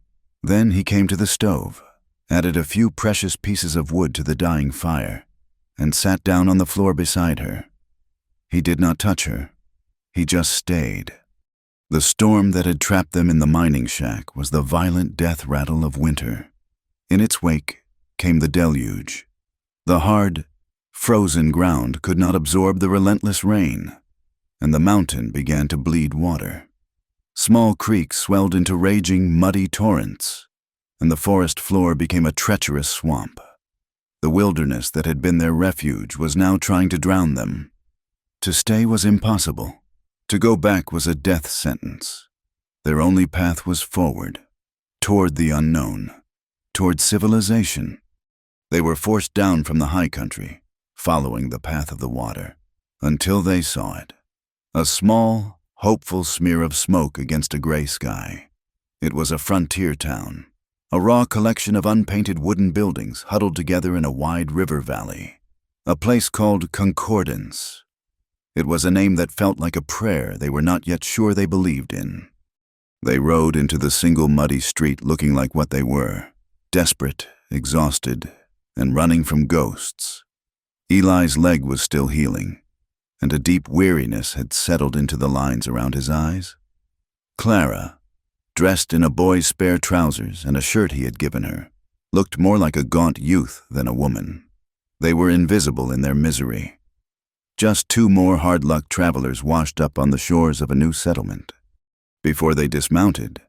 Then he came to the stove, added a few precious pieces of wood to the dying fire, and sat down on the floor beside her. He did not touch her. He just stayed. The storm that had trapped them in the mining shack was the violent death rattle of winter. In its wake came the deluge. The hard, frozen ground could not absorb the relentless rain, and the mountain began to bleed water. Small creeks swelled into raging, muddy torrents, and the forest floor became a treacherous swamp. The wilderness that had been their refuge was now trying to drown them. To stay was impossible. To go back was a death sentence. Their only path was forward, toward the unknown, toward civilization. They were forced down from the high country, following the path of the water, until they saw it. A small, hopeful smear of smoke against a gray sky. It was a frontier town, a raw collection of unpainted wooden buildings huddled together in a wide river valley, a place called Concordance. It was a name that felt like a prayer they were not yet sure they believed in. They rode into the single muddy street looking like what they were, desperate, exhausted, and running from ghosts. Eli's leg was still healing, and a deep weariness had settled into the lines around his eyes. Clara, dressed in a boy's spare trousers and a shirt he had given her, looked more like a gaunt youth than a woman. They were invisible in their misery. Just two more hard-luck travelers washed up on the shores of a new settlement. Before they dismounted,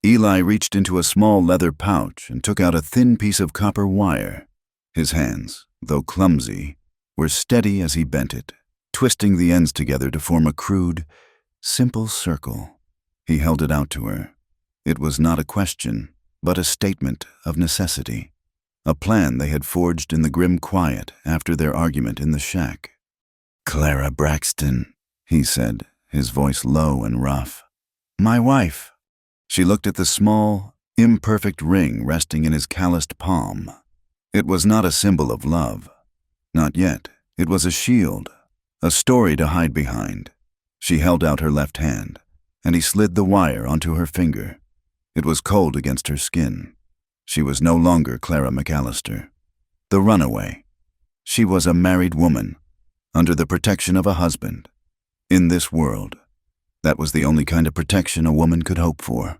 Eli reached into a small leather pouch and took out a thin piece of copper wire. His hands, though clumsy, were steady as he bent it, twisting the ends together to form a crude, simple circle. He held it out to her. It was not a question, but a statement of necessity, a plan they had forged in the grim quiet after their argument in the shack. "Clara Braxton," he said, his voice low and rough. "My wife." She looked at the small, imperfect ring resting in his calloused palm. It was not a symbol of love. Not yet. It was a shield, a story to hide behind. She held out her left hand, and he slid the wire onto her finger. It was cold against her skin. She was no longer Clara McAllister, the runaway. She was a married woman, under the protection of a husband. In this world, that was the only kind of protection a woman could hope for.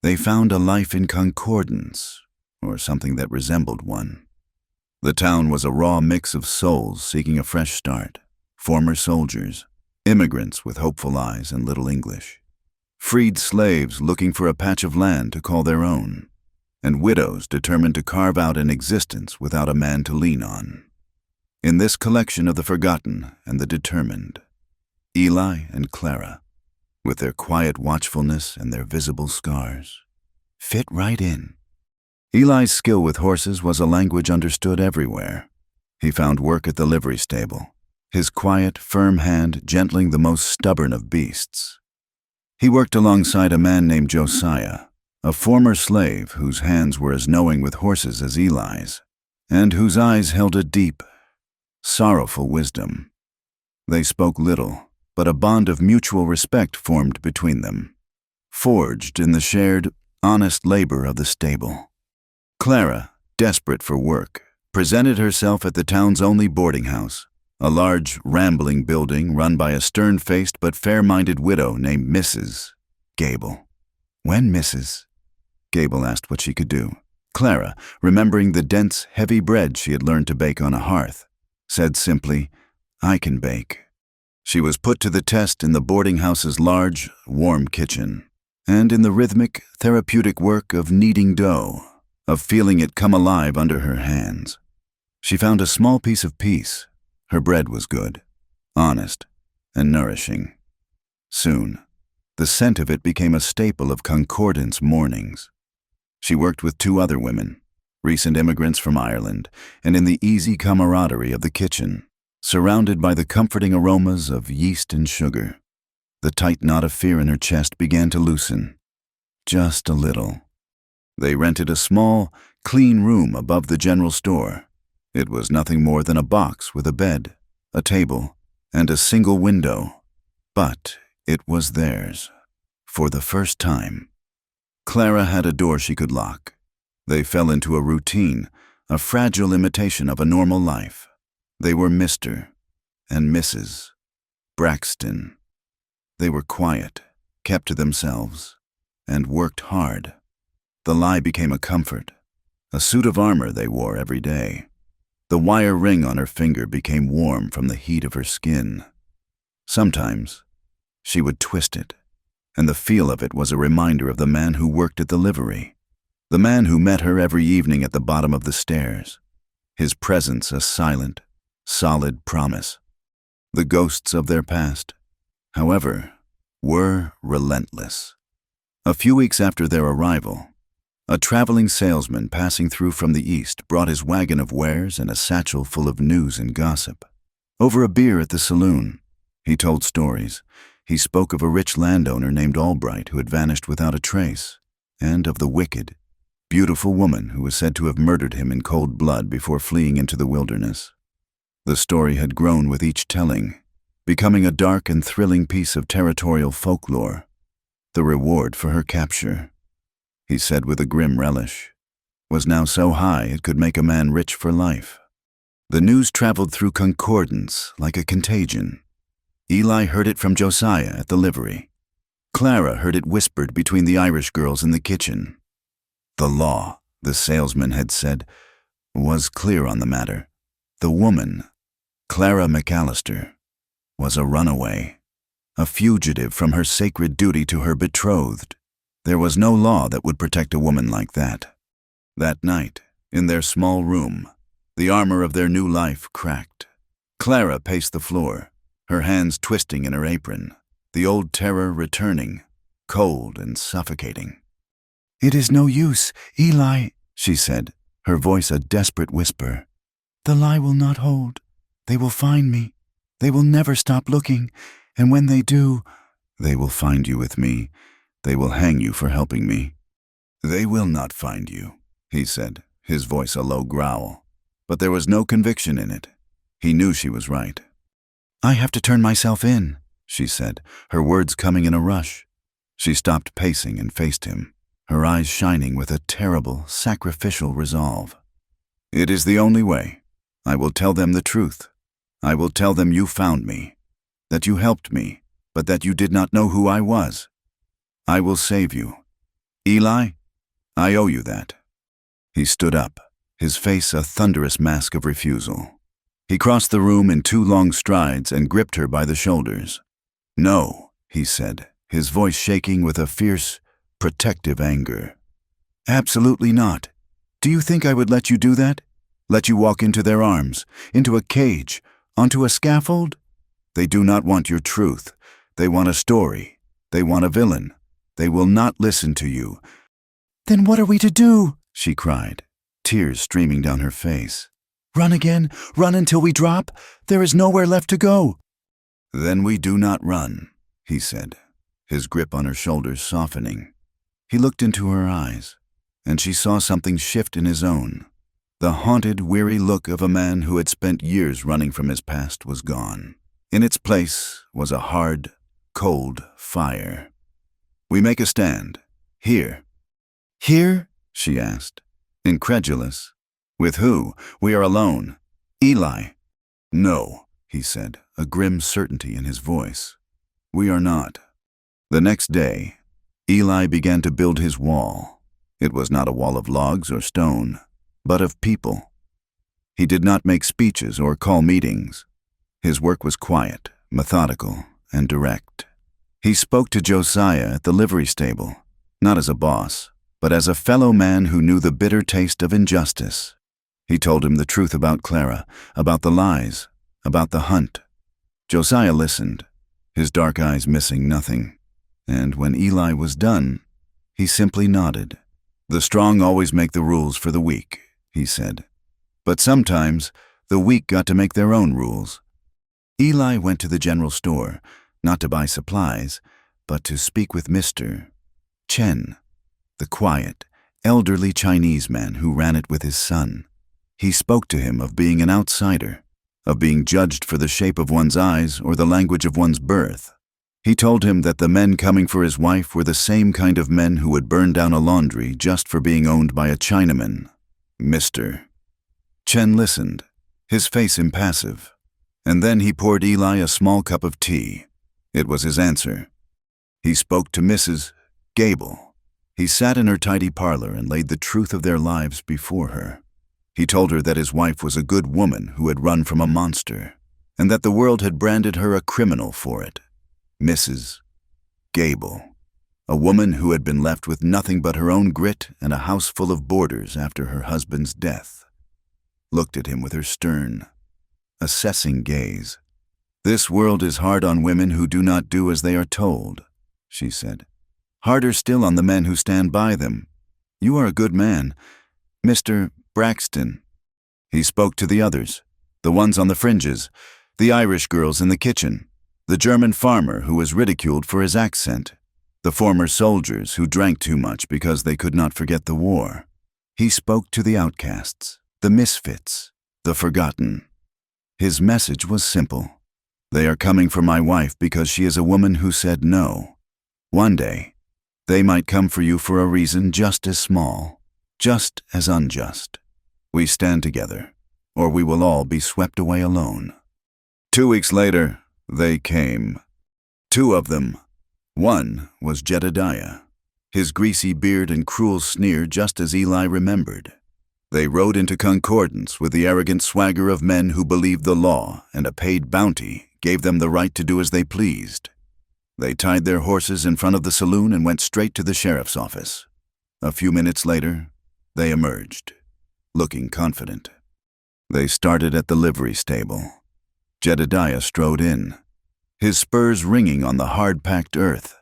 They found a life in concordance, or something that resembled one. The town was a raw mix of souls seeking a fresh start, former soldiers, immigrants with hopeful eyes and little English, freed slaves looking for a patch of land to call their own, and widows determined to carve out an existence without a man to lean on. In this collection of the forgotten and the determined, Eli and Clara, with their quiet watchfulness and their visible scars, fit right in. Eli's skill with horses was a language understood everywhere. He found work at the livery stable, his quiet, firm hand gentling the most stubborn of beasts. He worked alongside a man named Josiah, a former slave whose hands were as knowing with horses as Eli's, and whose eyes held a deep, sorrowful wisdom. They spoke little, but a bond of mutual respect formed between them, forged in the shared, honest labor of the stable. Clara, desperate for work, presented herself at the town's only boarding house, a large, rambling building run by a stern-faced but fair-minded widow named Mrs. Gable. "When, Mrs.?" Gable asked what she could do. Clara, remembering the dense, heavy bread she had learned to bake on a hearth, said simply, "I can bake." She was put to the test in the boarding house's large, warm kitchen, and in the rhythmic, therapeutic work of kneading dough, of feeling it come alive under her hands. She found a small piece of peace. Her bread was good, honest, and nourishing. Soon, the scent of it became a staple of concordance mornings. She worked with two other women, recent immigrants from Ireland, and in the easy camaraderie of the kitchen, surrounded by the comforting aromas of yeast and sugar, the tight knot of fear in her chest began to loosen, just a little. They rented a small, clean room above the general store. It was nothing more than a box with a bed, a table, and a single window, but it was theirs, for the first time. Clara had a door she could lock. They fell into a routine, a fragile imitation of a normal life. They were Mr. and Mrs. Braxton. They were quiet, kept to themselves, and worked hard. The lie became a comfort, a suit of armor they wore every day. The wire ring on her finger became warm from the heat of her skin. Sometimes, she would twist it, and the feel of it was a reminder of the man who worked at the livery, the man who met her every evening at the bottom of the stairs, his presence a silent, solid promise. The ghosts of their past, however, were relentless. A few weeks after their arrival, a traveling salesman passing through from the east brought his wagon of wares and a satchel full of news and gossip. Over a beer at the saloon, he told stories. He spoke of a rich landowner named Albright who had vanished without a trace, and of the wicked, beautiful woman who was said to have murdered him in cold blood before fleeing into the wilderness. The story had grown with each telling, becoming a dark and thrilling piece of territorial folklore, the reward for her capture, he said with a grim relish, was now so high it could make a man rich for life. The news traveled through concordance like a contagion. Eli heard it from Josiah at the livery. Clara heard it whispered between the Irish girls in the kitchen. The law, the salesman had said, was clear on the matter. The woman, Clara McAllister, was a runaway, a fugitive from her sacred duty to her betrothed. There was no law that would protect a woman like that. That night, in their small room, the armor of their new life cracked. Clara paced the floor, her hands twisting in her apron, the old terror returning, cold and suffocating. "It is no use, Eli," she said, her voice a desperate whisper. "The lie will not hold. They will find me. They will never stop looking, and when they do, they will find you with me. They will hang you for helping me." "They will not find you," he said, his voice a low growl. But there was no conviction in it. He knew she was right. "I have to turn myself in," she said, her words coming in a rush. She stopped pacing and faced him, her eyes shining with a terrible, sacrificial resolve. "It is the only way. I will tell them the truth. I will tell them you found me, that you helped me, but that you did not know who I was. I will save you. Eli, I owe you that." He stood up, his face a thunderous mask of refusal. He crossed the room in 2 long strides and gripped her by the shoulders. "No," he said, his voice shaking with a fierce, protective anger. "Absolutely not. Do you think I would let you do that? Let you walk into their arms, into a cage, onto a scaffold? They do not want your truth. They want a story. They want a villain. They will not listen to you." "Then what are we to do?" she cried, tears streaming down her face. "Run again? Run until we drop? There is nowhere left to go." "Then we do not run," he said, his grip on her shoulders softening. He looked into her eyes, and she saw something shift in his own. The haunted, weary look of a man who had spent years running from his past was gone. In its place was a hard, cold fire. "We make a stand. Here." "Here?" she asked, incredulous. "With who? We are alone. Eli." "No," he said, a grim certainty in his voice. "We are not." The next day, Eli began to build his wall. It was not a wall of logs or stone, but of people. He did not make speeches or call meetings. His work was quiet, methodical, and direct. He spoke to Josiah at the livery stable, not as a boss, but as a fellow man who knew the bitter taste of injustice. He told him the truth about Clara, about the lies, about the hunt. Josiah listened, his dark eyes missing nothing, and when Eli was done, he simply nodded. "The strong always make the rules for the weak," he said. "But sometimes the weak got to make their own rules." Eli went to the general store, not to buy supplies, but to speak with Mr. Chen, the quiet, elderly Chinese man who ran it with his son. He spoke to him of being an outsider, of being judged for the shape of one's eyes or the language of one's birth. He told him that the men coming for his wife were the same kind of men who would burn down a laundry just for being owned by a Chinaman. Mr. Chen listened, his face impassive, and then he poured Eli a small cup of tea. It was his answer. He spoke to Mrs. Gable. He sat in her tidy parlor and laid the truth of their lives before her. He told her that his wife was a good woman who had run from a monster, and that the world had branded her a criminal for it. Mrs. Gable, a woman who had been left with nothing but her own grit and a house full of boarders after her husband's death, looked at him with her stern, assessing gaze. "This world is hard on women who do not do as they are told," she said. "Harder still on the men who stand by them. You are a good man, Mr. Braxton." He spoke to the others, the ones on the fringes, the Irish girls in the kitchen, the German farmer who was ridiculed for his accent, the former soldiers who drank too much because they could not forget the war. He spoke to the outcasts, the misfits, the forgotten. His message was simple. They are coming for my wife because she is a woman who said no. One day, they might come for you for a reason just as small, just as unjust. We stand together, or we will all be swept away alone." 2 weeks later, they came. 2 of them. One was Jedediah, his greasy beard and cruel sneer just as Eli remembered. They rode into concordance with the arrogant swagger of men who believed the law and a paid bounty gave them the right to do as they pleased. They tied their horses in front of the saloon and went straight to the sheriff's office. A few minutes later, they emerged, looking confident. They started at the livery stable. Jedediah strode in, his spurs ringing on the hard-packed earth.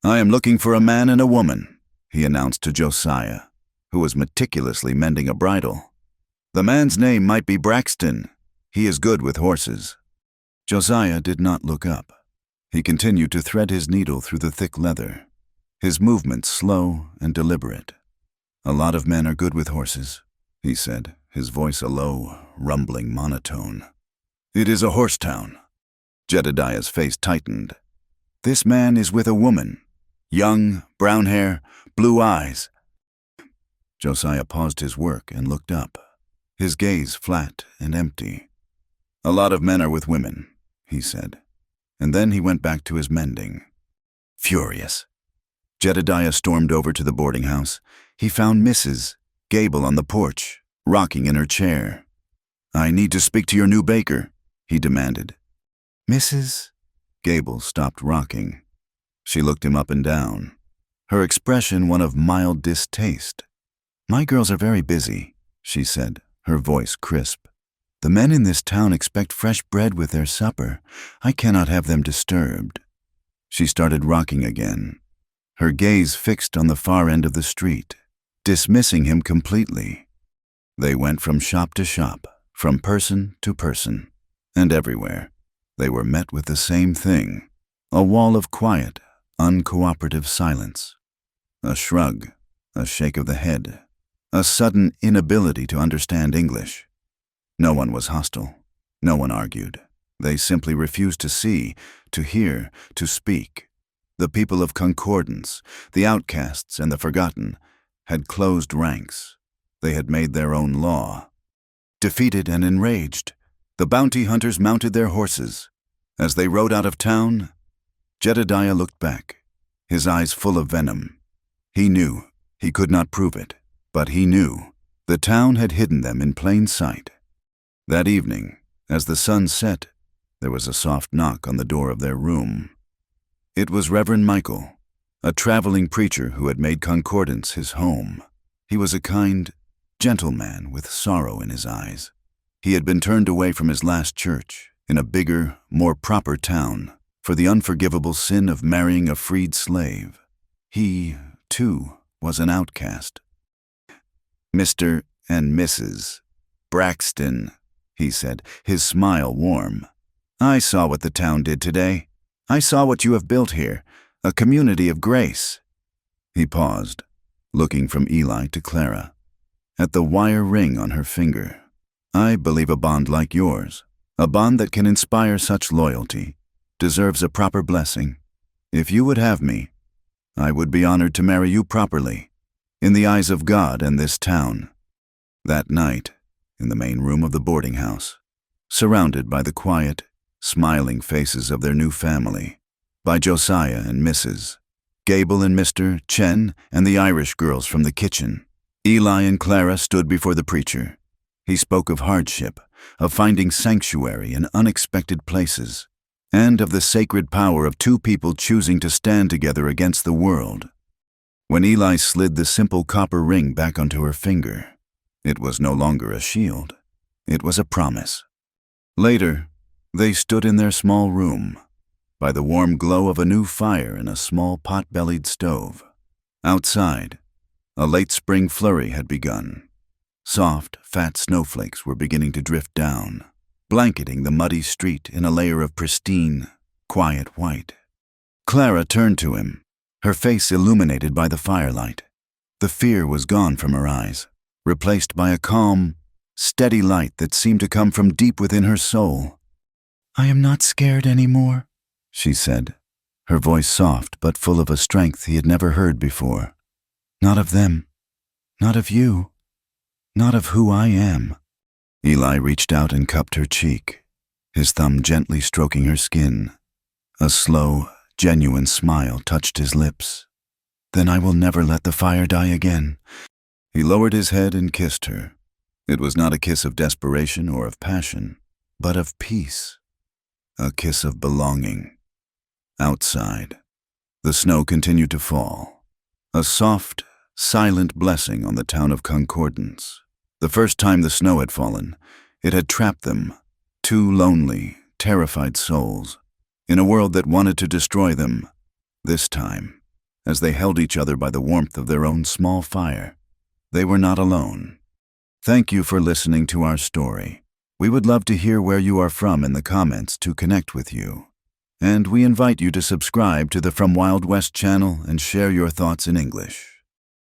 "I am looking for a man and a woman," he announced to Josiah, who was meticulously mending a bridle. "The man's name might be Braxton. He is good with horses." Josiah did not look up. He continued to thread his needle through the thick leather, his movements slow and deliberate. "A lot of men are good with horses," he said, his voice a low, rumbling monotone. "It is a horse town." Jedediah's face tightened. "This man is with a woman. Young, brown hair, blue eyes." Josiah paused his work and looked up, his gaze flat and empty. "A lot of men are with women," he said, and then he went back to his mending. Furious, Jedediah stormed over to the boarding house. He found Mrs. Gable on the porch, rocking in her chair. "I need to speak to your new baker," he demanded. "Mrs.?" Gable stopped rocking. She looked him up and down, her expression one of mild distaste. "My girls are very busy," she said, her voice crisp. "The men in this town expect fresh bread with their supper. I cannot have them disturbed." She started rocking again, her gaze fixed on the far end of the street, dismissing him completely. They went from shop to shop, from person to person, and everywhere they were met with the same thing, a wall of quiet, uncooperative silence. A shrug, a shake of the head, a sudden inability to understand English. No one was hostile. No one argued. They simply refused to see, to hear, to speak. The people of concordance, the outcasts and the forgotten, had closed ranks. They had made their own law. Defeated and enraged, the bounty hunters mounted their horses. As they rode out of town, Jedediah looked back, his eyes full of venom. He knew, he could not prove it, but he knew the town had hidden them in plain sight. That evening, as the sun set, there was a soft knock on the door of their room. It was Reverend Michael, a traveling preacher who had made concordance his home. He was a kind, gentle man with sorrow in his eyes. He had been turned away from his last church in a bigger, more proper town for the unforgivable sin of marrying a freed slave. He, too, was an outcast. "Mr. and Mrs. Braxton," he said, his smile warm. "I saw what the town did today. I saw what you have built here, a community of grace." He paused, looking from Eli to Clara, at the wire ring on her finger. "I believe a bond like yours, a bond that can inspire such loyalty, deserves a proper blessing. If you would have me, I would be honored to marry you properly, in the eyes of God and this town." That night, in the main room of the boarding house, surrounded by the quiet, smiling faces of their new family, by Josiah and Mrs. Gable and Mr. Chen and the Irish girls from the kitchen, Eli and Clara stood before the preacher. He spoke of hardship, of finding sanctuary in unexpected places, and of the sacred power of two people choosing to stand together against the world. When Eli slid the simple copper ring back onto her finger, it was no longer a shield. It was a promise. Later, they stood in their small room, by the warm glow of a new fire in a small pot-bellied stove. Outside, a late spring flurry had begun. Soft, fat snowflakes were beginning to drift down, blanketing the muddy street in a layer of pristine, quiet white. Clara turned to him, her face illuminated by the firelight. The fear was gone from her eyes, replaced by a calm, steady light that seemed to come from deep within her soul. I am not scared anymore, she said, her voice soft but full of a strength he had never heard before. Not of them. Not of you. Not of who I am. Eli reached out and cupped her cheek, his thumb gently stroking her skin. A slow, genuine smile touched his lips. Then I will never let the fire die again. He lowered his head and kissed her. It was not a kiss of desperation or of passion, but of peace. A kiss of belonging. Outside, the snow continued to fall. A soft, silent blessing on the town of Concordance. The first time the snow had fallen, it had trapped them, two lonely, terrified souls, in a world that wanted to destroy them. This time, as they held each other by the warmth of their own small fire, they were not alone. Thank you for listening to our story. We would love to hear where you are from in the comments to connect with you. And we invite you to subscribe to the From Wild West channel and share your thoughts in English.